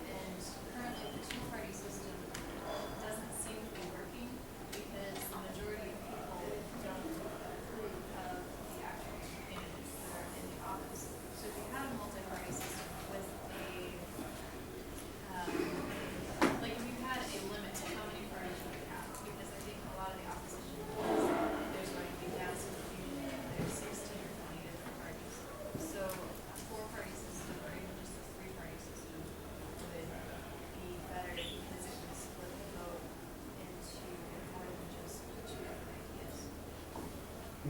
And currently the two-party system doesn't seem to be working because the majority of people don't approve of the actual candidates that are in the office. So if you had a multi-party system with like if you had a limit to how many parties you could have, because I think a lot of the opposition is there's going to be massive confusion if there's 16 or 20 different parties. So a four-party system or even just a three-party system would be better because it would split the vote into more than just two different ideas.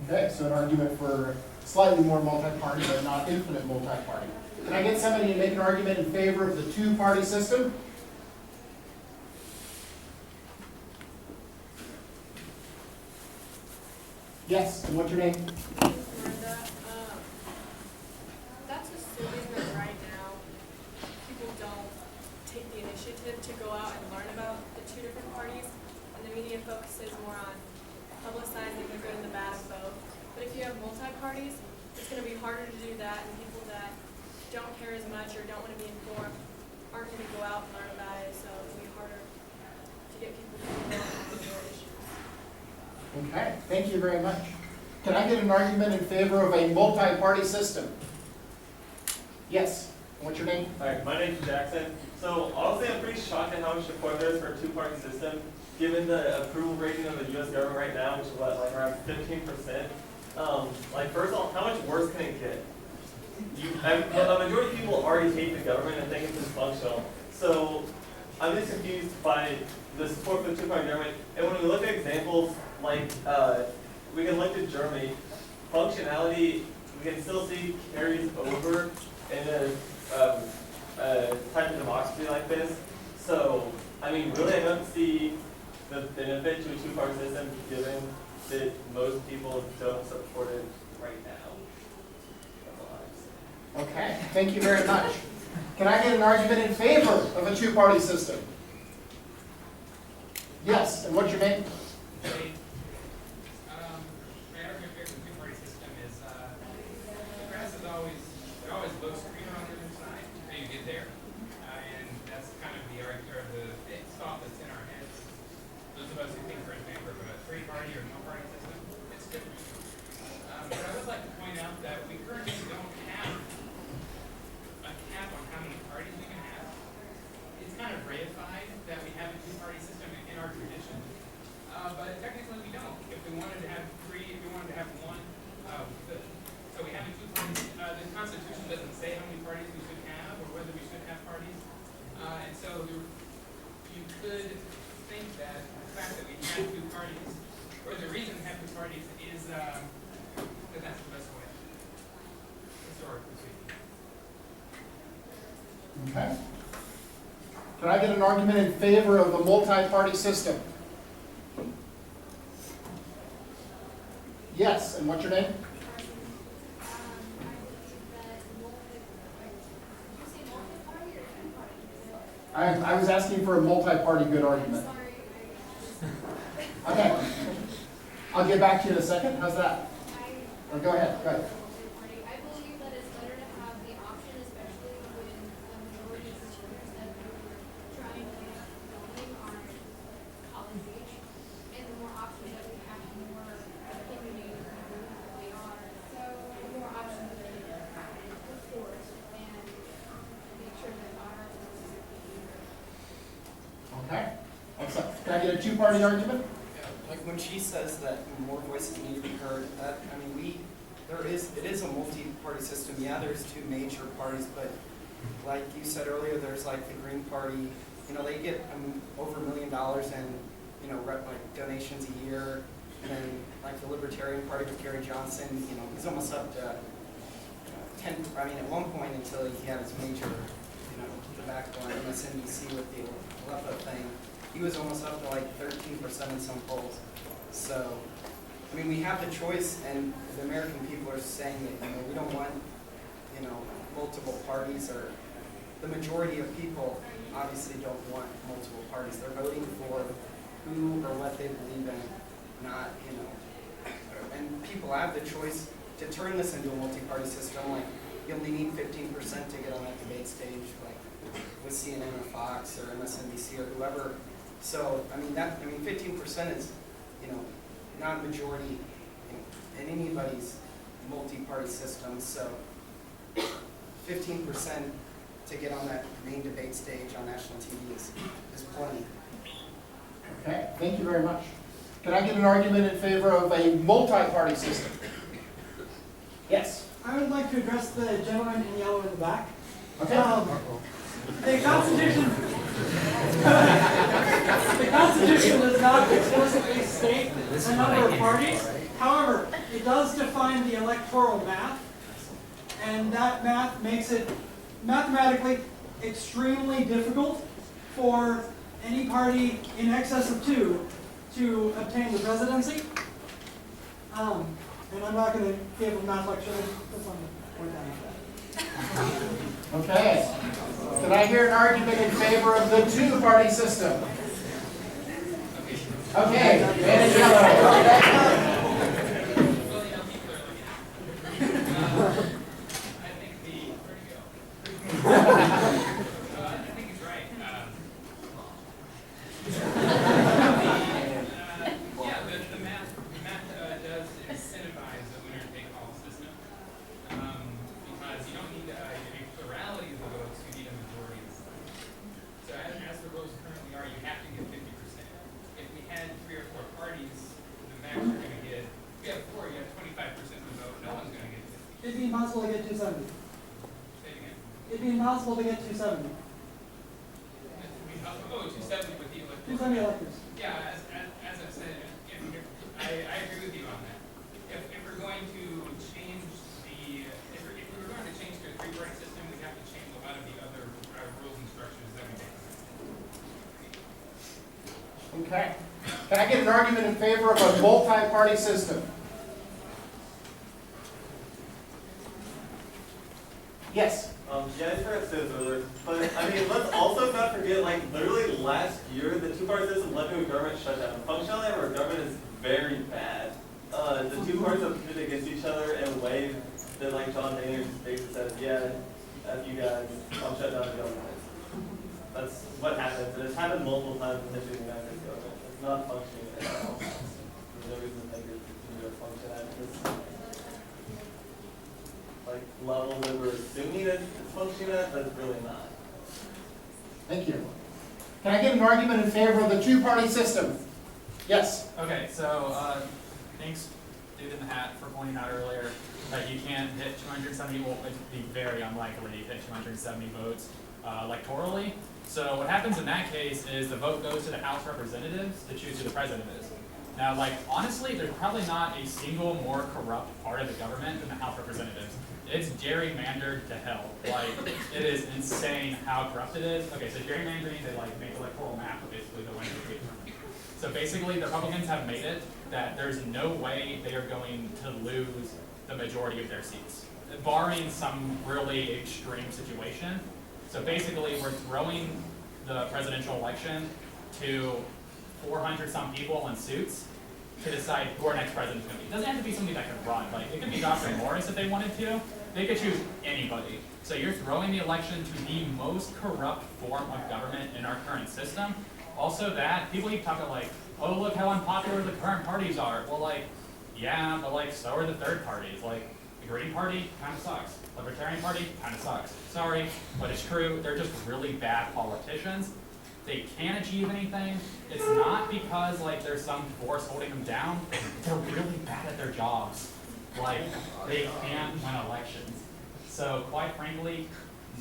Okay, so an argument for slightly more multi-party, but not infinite multi-party. Can I get somebody to make an argument in favor of the two-party system? Yes, and what's your name? Miranda, that's assuming that right now people don't take the initiative to go out and learn about the two different parties, and the media focuses more on publicizing the good and the bad of both. But if you have multi-parties, it's going to be harder to do that, and people that don't care as much or don't want to be informed aren't going to go out and learn about it, so it'll be harder to get people to know about the issues. Okay, thank you very much. Can I get an argument in favor of a multi-party system? Yes, and what's your name? Hi, my name's Jackson. So honestly, I'm pretty shocked at how much support there is for a two-party system, given the approval rating of the U.S. government right now, which is what, like around 15%. Like first of all, how much worse can it get? A majority of people already hate the government and think it's dysfunctional. So I'm just confused by the support for the two-party government. And when we look at examples like we can look at Germany, functionality we can still see carries over in a type of democracy like this. So I mean, really, I don't see the benefit to a two-party system given that most people don't support it right now. That's all I have to say. Okay, thank you very much. Can I get an argument in favor of a two-party system? Yes, and what's your name? My argument here for the two-party system is the grass is always, it always looks greener on the other side until you get there. And that's kind of the argument, or the thought that's in our heads. Those of us who think we're in favor of a three-party or no-party system, it's different. But I would like to point out that we currently don't have a cap on how many parties we can have. It's kind of reified that we have a two-party system in our tradition, but technically we don't. If we wanted to have three, if we wanted to have one, we could. So we have a two-party. The Constitution doesn't say how many parties we should have or whether we should have parties, and so you could think that the fact that we have two parties, or the reason we have two parties, is that that's the best way, historically speaking. Okay. Can I get an argument in favor of a multi-party system? Yes, and what's your name? I was asking for a multi-party good argument. Okay. I'll get back to you in a second. How's that? Or go ahead. Go ahead. I believe that it's better to have the option, especially when the majority of the students that we're trying to get going are college age. And the more options that we have, the more opportunities we are. So the more options that we have, of course, and make sure that our Okay. Excellent. Can I get a two-party argument? Like when she says that more voices need to be heard, that, I mean, it is a multi-party system. Yeah, there's two major parties, but like you said earlier, there's like the Green Party, you know, they get over $1 million in, you know, like donations a year. And then like the Libertarian Party with Gary Johnson, you know, he's almost up to 10, I mean, at one point until he had his major, you know, debacle on MSNBC with the Aleppo thing, he was almost up to like 13% in some polls. So, I mean, we have the choice, and the American people are saying that, you know, we don't want, you know, multiple parties, or the majority of people obviously don't want multiple parties. They're voting for who or what they believe in, not, you know, and people have the choice to turn this into a multi-party system. Like, you only need 15% to get on that debate stage, like with CNN or Fox or MSNBC or whoever. So, I mean, 15% is, you know, not a majority in anybody's multi-party system. So, 15% to get on that main debate stage on national TV is plenty. Okay. Thank you very much. Can I get an argument in favor of a multi-party system? Yes. I would like to address the gentleman in yellow in the back. Okay. The Constitution does not explicitly state the number of parties. However, it does define the electoral math, and that math makes it mathematically extremely difficult for any party in excess of 2 to obtain the presidency. And I'm not going to give a math lecture. That's on the point down like that. Okay. Can I hear an argument in favor of the two-party system? Okay. Man in yellow. It'd be impossible to get 270. It'd be impossible to get 270. Oh, 270 with the electors. 270 electors. Yeah, as I said, I agree with you on that. If we're going to change if we were going to change to a three-party system, we have to change a lot of the other rules and structures that we make. Okay. Can I get an argument in favor of a multi-party system? Yes. Yeah, I forgot to say this earlier, but I mean, let's also not forget, like, literally last year, the two-party system led to a government shutdown. The functionality of our government is very bad. The two parties have pitted against each other in a way that, like, John Boehner basically said, yeah, F you guys, I'll shut down the government. That's what happens, and it's happened multiple times in the history of the United States government. It's not functioning at all. There's no reason to think it's going to function at this like level that we're assuming it's functioning at, but it's really not. Thank you. Can I get an argument in favor of the two-party system? Yes. Okay, so thanks, dude in the hat, for pointing out earlier that you can't hit 270. Well, it'd be very unlikely to hit 270 votes electorally. So what happens in that case is the vote goes to the House Representatives to choose who the president is. Now, like, honestly, there's probably not a single more corrupt part of the government than the House Representatives. It's gerrymandered to hell. Like, it is insane how corrupt it is. Okay, so gerrymandering, they like make electoral map of basically the winner of the government. So basically, the Republicans have made it that there's no way they are going to lose the majority of their seats, barring some really extreme situation. So basically, we're throwing the presidential election to 400-some people in suits to decide who our next president is going to be. It doesn't have to be somebody that can run. Like, it could be Dr. Morris if they wanted to. They could choose anybody. So you're throwing the election to the most corrupt form of government in our current system. Also that, people keep talking like, oh, look how unpopular the current parties are. Well, like, yeah, but like, so are the third parties. Like, the Green Party kind of sucks. Libertarian Party kind of sucks. Sorry, but it's true. They're just really bad politicians. They can't achieve anything. It's not because like there's some force holding them down. They're really bad at their jobs. Like, they can't win elections. So quite frankly,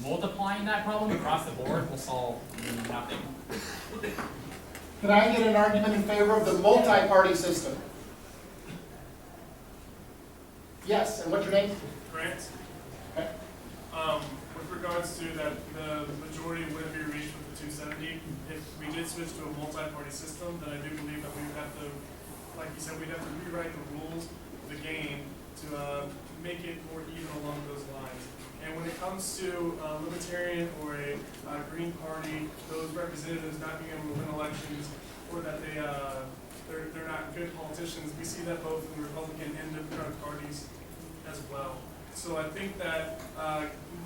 multiplying that problem across the board will solve nothing. Can I get an argument in favor of the multi-party system? Yes, and what's your name? Grant. Okay. With regards to that, the majority would be reached with the 270. If we did switch to a multi-party system, then I do believe that we would have to, like you said, we'd have to rewrite the rules of the game to make it more even along those lines. And when it comes to Libertarian or a Green Party, those representatives not being able to win elections, or that they're not good politicians, we see that both in the Republican and Democratic parties as well. So I think that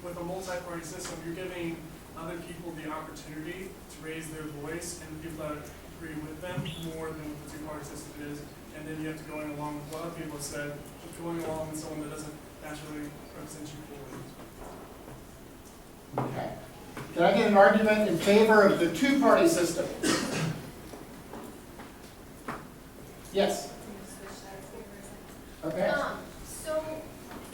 with a multi-party system, you're giving other people the opportunity to raise their voice, and the people that agree with them more than what the two-party system is. And then you have to go along with what other people have said, but going along with someone that doesn't naturally represent you fully. Okay. Can I get an argument in favor of the two-party system? Yes. Okay. So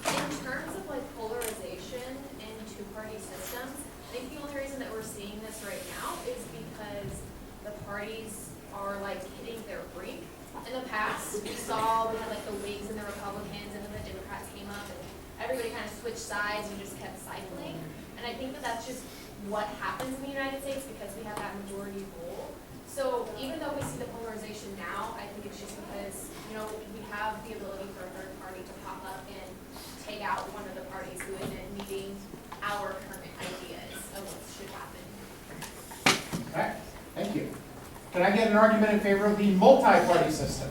in terms of like polarization in two-party systems, I think the only reason that we're seeing this right now is because the parties are like hitting their brink. In the past, we had like the Whigs and the Republicans, and then the Democrats came up, and everybody kind of switched sides and just kept cycling. And I think that that's just what happens in the United States because we have that majority rule. So even though we see the polarization now, I think it's just because, you know, we have the ability for a third party to pop up and take out one of the parties who isn't meeting our current ideas of what should happen. Okay, thank you. Can I get an argument in favor of the multi-party system?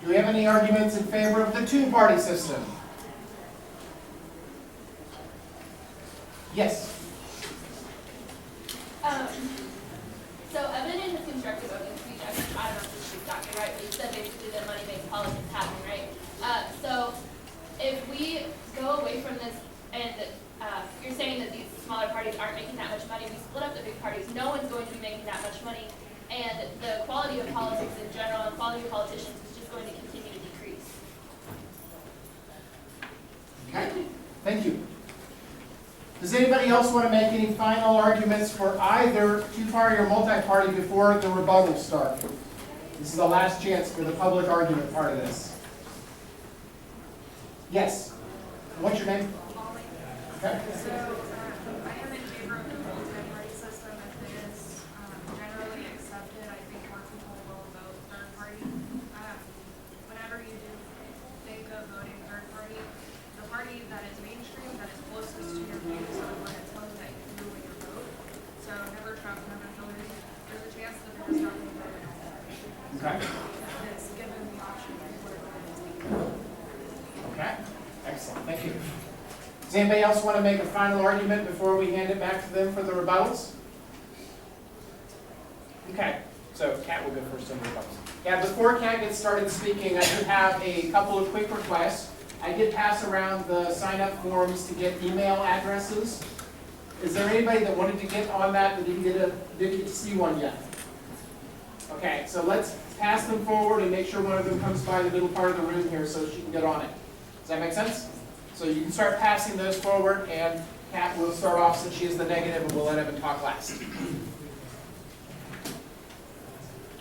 Do we have any arguments in favor of the two-party system? Yes. So evident in his constructive voting speech, I don't know if this is Dr. Right, but he said basically that money-based politics happening, right? So if we go away from this, and you're saying that these smaller parties aren't making that much money, we split up the big parties, no one's going to be making that much money, and the quality of politics in general and quality of politicians is just going to continue to decrease. Okay, thank you. Does anybody else want to make any final arguments for either two-party or multi-party before the rebuttals start? This is the last chance for the public argument part of this. Yes? What's your name? Okay. So, I am in favor of the multi-party system as it is generally accepted. I think more people will vote third party. Whenever you do think of voting third party, the party that is mainstream, that is closest to your views, are the one that tells you that you can with your vote. So never Trump, never Hillary. There's a chance that they're just not going to vote at all. Okay. It's given the option of what it is. Okay. Excellent. Thank you. Does anybody else want to make a final argument before we hand it back to them for the rebuttals? Okay. So Kat will go first on the rebuttals. Yeah, before Kat gets started speaking, I do have a couple of quick requests. I did pass around the sign-up forms to get email addresses. Is there anybody that wanted to get on that didn't get to see one yet? Okay, so let's pass them forward and make sure one of them comes by the middle part of the room here so she can get on it. Does that make sense? So you can start passing those forward, and Kat will start off since she is the negative, and we'll let Evan talk last.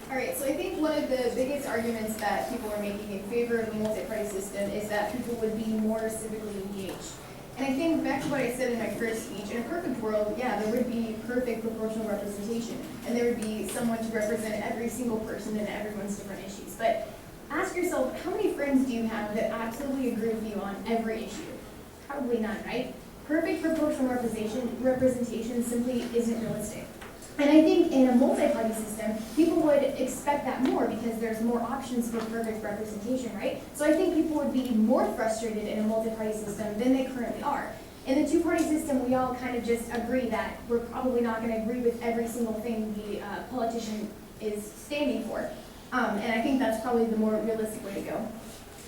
All right, so I think one of the biggest arguments that people are making in favor of the multi-party system is that people would be more civically engaged. And I think back to what I said in my first speech, in a perfect world, yeah, there would be perfect proportional representation, and there would be someone to represent every single person and everyone's different issues. But ask yourself, how many friends do you have that absolutely agree with you on every issue? Probably none, right? Perfect proportional representation simply isn't realistic. And I think in a multi-party system, people would expect that more because there's more options for perfect representation, right? So I think people would be more frustrated in a multi-party system than they currently are. In the two-party system, we all kind of just agree that we're probably not going to agree with every single thing the politician is standing for. And I think that's probably the more realistic way to go.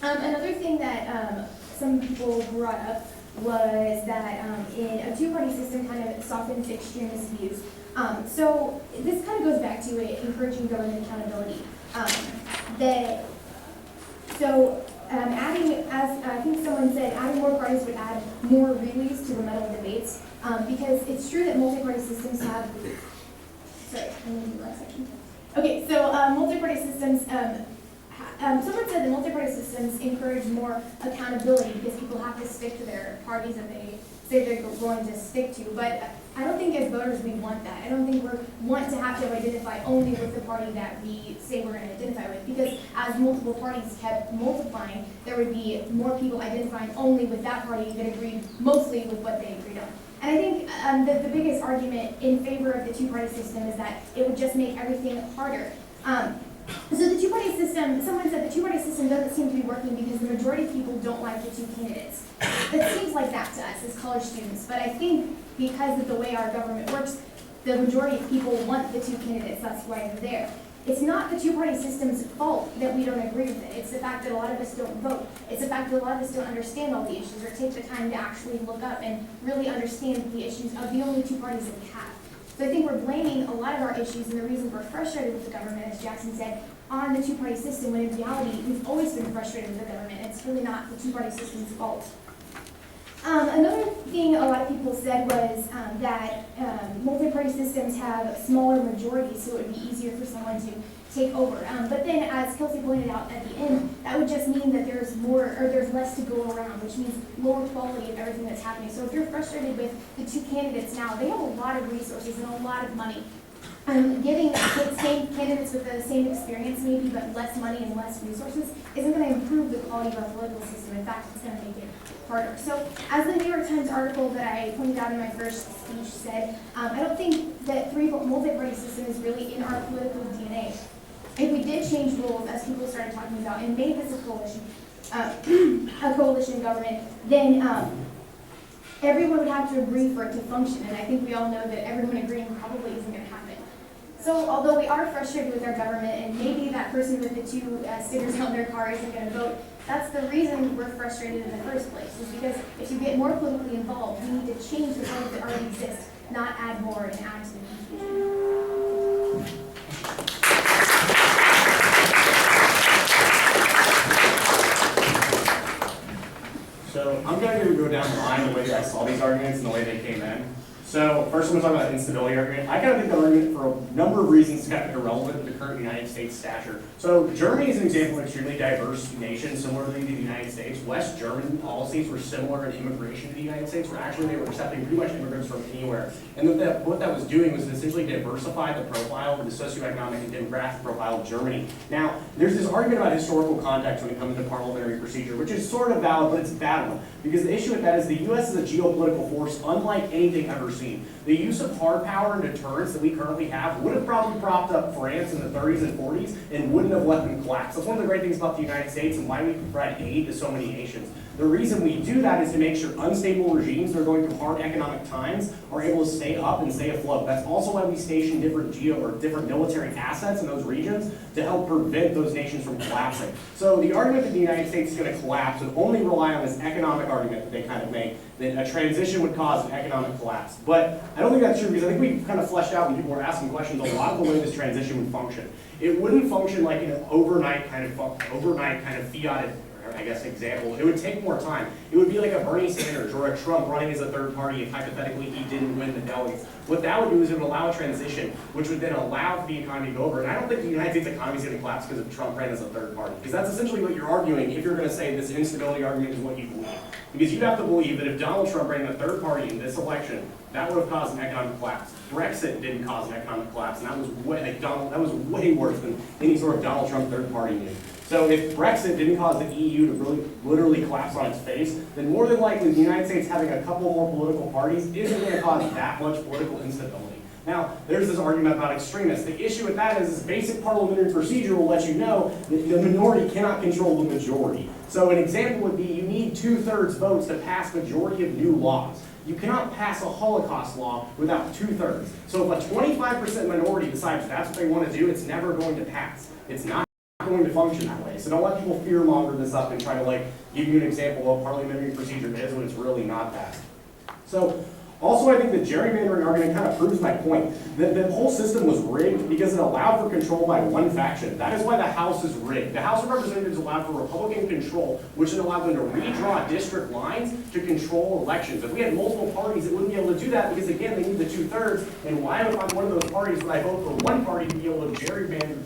Another thing that some people brought up was that in a two-party system kind of softens extremist views. So this kind of goes back to it, encouraging government accountability. Adding, as I think someone said, adding more parties would add more relays to the metal debates, because it's true that multi-party systems have, sorry, I'm going to do the last section. Okay, so multi-party systems, someone said that multi-party systems encourage more accountability because people have to stick to their parties that they say they're going to stick to, but I don't think as voters we want that. I don't think we want to have to identify only with the party that we say we're going to identify with, because as multiple parties kept multiplying, there would be more people identifying only with that party that agreed mostly with what they agreed on. And I think the biggest argument in favor of the two-party system is that it would just make everything harder. So the two-party system, someone said the two-party system doesn't seem to be working because the majority of people don't like the two candidates. That seems like that to us as college students, but I think because of the way our government works, the majority of people want the two candidates, that's why they're there. It's not the two-party system's fault that we don't agree with it. It's the fact that a lot of us don't vote. It's the fact that a lot of us don't understand all the issues or take the time to actually look up and really understand the issues of the only two parties that we have. So I think we're blaming a lot of our issues and the reason we're frustrated with the government, as Jackson said, on the two-party system, when in reality, we've always been frustrated with the government. It's really not the two-party system's fault. Another thing a lot of people said was that multi-party systems have smaller majorities, so it would be easier for someone to take over. But then, as Kelsey pointed out at the end, that would just mean that there's more, or there's less to go around, which means lower quality of everything that's happening. So if you're frustrated with the two candidates now, they have a lot of resources and a lot of money. Giving the same candidates with the same experience maybe, but less money and less resources, isn't going to improve the quality of our political system. In fact, it's going to make it harder. So as the New York Times article that I pointed out in my first speech said, I don't think that multi-party system is really in our political DNA. If we did change rules, as people started talking about, and made this a coalition government, then everyone would have to agree for it to function. And I think we all know that everyone agreeing probably isn't going to happen. So although we are frustrated with our government, and maybe that person with the two stickers on their car isn't going to vote, that's the reason we're frustrated in the first place, is because if you get more politically involved, we need to change the rules that already exist, not add more and add to the confusion. So I'm going to go down the line the way that I saw these arguments and the way they came in. So first I'm going to talk about the instability argument. I kind of think the argument for a number of reasons is kind of irrelevant to the current United States stature. So Germany is an example of an extremely diverse nation, similarly to the United States. West German policies were similar in immigration to the United States, where actually they were accepting pretty much immigrants from anywhere. And what that was doing was essentially diversify the profile, the socioeconomic and demographic profile of Germany. Now, there's this argument about historical context when it comes to parliamentary procedure, which is sort of valid, but it's a bad one. Because the issue with that is the U.S. is a geopolitical force unlike anything ever seen. The use of hard power and deterrence that we currently have would have probably propped up France in the 30s and 40s and wouldn't have let them collapse. That's one of the great things about the United States and why we provide aid to so many nations. The reason we do that is to make sure unstable regimes that are going through hard economic times are able to stay up and stay afloat. That's also why we station different military assets in those regions to help prevent those nations from collapsing. So the argument that the United States is going to collapse would only rely on this economic argument that they kind of make, that a transition would cause an economic collapse. But I don't think that's true, because I think we kind of fleshed out when people were asking questions a lot of the way this transition would function. It wouldn't function like an overnight kind of fiat, I guess, example. It would take more time. It would be like a Bernie Sanders or a Trump running as a third party if hypothetically he didn't win the delegates. What that would do is it would allow a transition, which would then allow the economy to go over. And I don't think the United States economy is going to collapse because of Trump ran as a third party. Because that's essentially what you're arguing if you're going to say this instability argument is what you believe. Because you'd have to believe that if Donald Trump ran a third party in this election, that would have caused an economic collapse. Brexit didn't cause an economic collapse, and that was way worse than any sort of Donald Trump third party move. So if Brexit didn't cause the EU to really literally collapse on its face, then more than likely the United States having a couple more political parties isn't going to cause that much political instability. Now, there's this argument about extremists. The issue with that is basic parliamentary procedure will let you know that the minority cannot control the majority. So an example would be you need 2/3 votes to pass majority of new laws. You cannot pass a Holocaust law without 2/3. So if a 25% minority decides that's what they want to do, it's never going to pass. It's not going to function that way. So don't let people fear-monger this up and try to give you an example of parliamentary procedure is when it's really not that. So also, I think the gerrymandering argument kind of proves my point. The whole system was rigged because it allowed for control by one faction. That is why the House is rigged. The House of Representatives allowed for Republican control, which allowed them to redraw district lines to control elections. If we had multiple parties, it wouldn't be able to do that because, again, they need the 2/3. And why, if I'm one of those parties, would I vote for one party to be able to gerrymander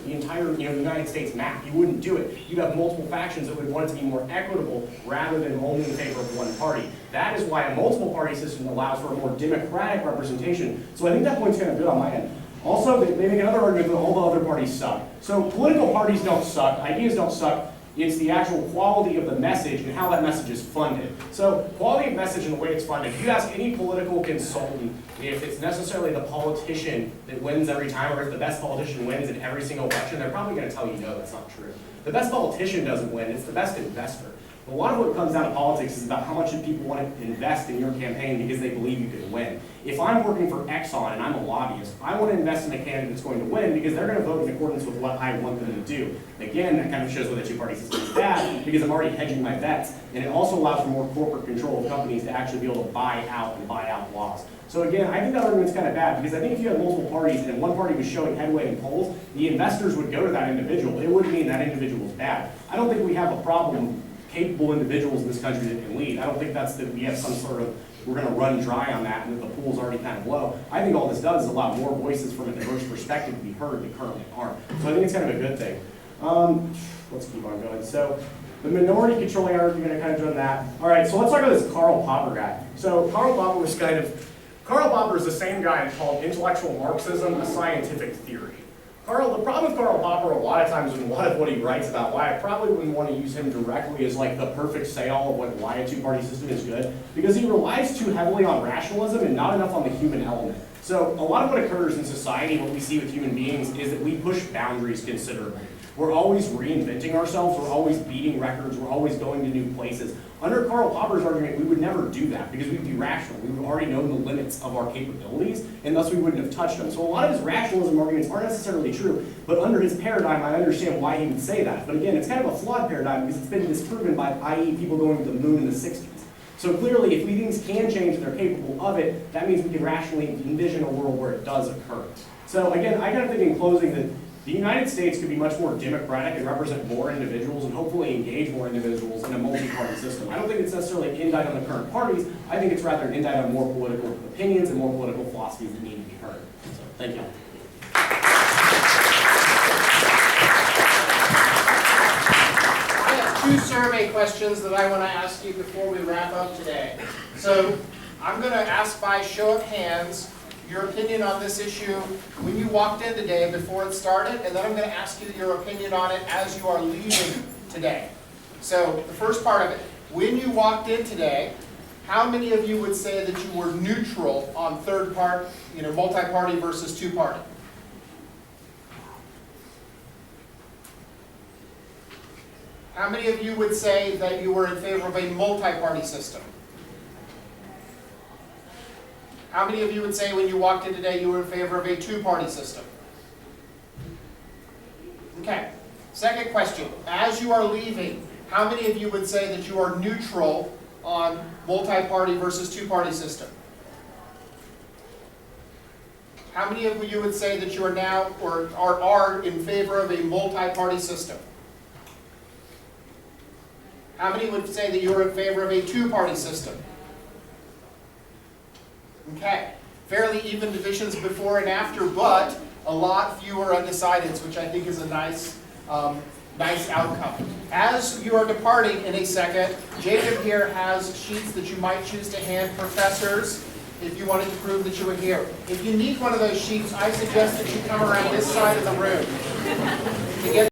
the entire United States map? You wouldn't do it. You'd have multiple factions that would want it to be more equitable rather than only in favor of one party. That is why a multiple party system allows for a more democratic representation. So I think that point's kind of good on my end. Also, they make another argument that all the other parties suck. So political parties don't suck, ideas don't suck. It's the actual quality of the message and how that message is funded. So quality of message and the way it's funded. If you ask any political consultant if it's necessarily the politician that wins every time or if the best politician wins in every single election, they're probably going to tell you no, that's not true. The best politician doesn't win, it's the best investor. A lot of what comes down to politics is about how much do people want to invest in your campaign because they believe you can win. If I'm working for Exxon and I'm a lobbyist, I want to invest in a candidate that's going to win because they're going to vote in accordance with what I want them to do. Again, that kind of shows why the two-party system is bad because I'm already hedging my bets, and it also allows for more corporate control of companies to actually be able to buy out laws. So again, I think that argument's kind of bad because I think if you had multiple parties and one party was showing headway in polls, the investors would go to that individual. It wouldn't mean that individual is bad. I don't think we have a problem capable individuals in this country that can lead. I don't think that's that we have some sort of, we're going to run dry on that and that the pool's already kind of low. I think all this does is allow more voices from a diverse perspective to be heard that currently aren't. So I think it's kind of a good thing. Let's keep on going. So the minority controlling argument, I kind of done that. All right, so let's talk about this Karl Popper guy. So Karl Popper is the same guy that called intellectual Marxism a scientific theory. The problem with Karl Popper a lot of times and a lot of what he writes about, why I probably wouldn't want to use him directly as like the perfect say-all of why a two-party system is good, because he relies too heavily on rationalism and not enough on the human element. So a lot of what occurs in society, what we see with human beings, is that we push boundaries considerably. We're always reinventing ourselves, we're always beating records, we're always going to new places. Under Karl Popper's argument, we would never do that because we'd be rational. We would already know the limits of our capabilities, and thus we wouldn't have touched them. So a lot of his rationalism arguments aren't necessarily true, but under his paradigm, I understand why he would say that. But again, it's kind of a flawed paradigm because it's been disproven by, i.e., people going to the moon in the 60s. So clearly, if things can change and they're capable of it, that means we can rationally envision a world where it does occur. So again, I kind of think in closing that The United States could be much more democratic and represent more individuals and hopefully engage more individuals in a multi-party system. I don't think it's necessarily an indict on the current parties. I think it's rather an indict on more political opinions and more political philosophies that need to be heard. So, thank you. I have 2 survey questions that I want to ask you before we wrap up today. So I'm going to ask by show of hands your opinion on this issue when you walked in today before it started, and then I'm going to ask you your opinion on it as you are leaving today. So the first part of it, when you walked in today, how many of you would say that you were neutral on multi-party versus two-party? How many of you would say that you were in favor of a multi-party system? How many of you would say when you walked in today you were in favor of a two-party system? Okay. Second question. As you are leaving, how many of you would say that you are neutral on multi-party versus two-party system? How many of you would say that you are now or are in favor of a multi-party system? How many would say that you are in favor of a two-party system? Okay, fairly even divisions before and after, but a lot fewer undecideds, which I think is a nice outcome. As you are departing in a second, Jacob here has sheets that you might choose to hand professors if you wanted to prove that you were here. If you need one of those sheets, I suggest that you come around this side of the room to get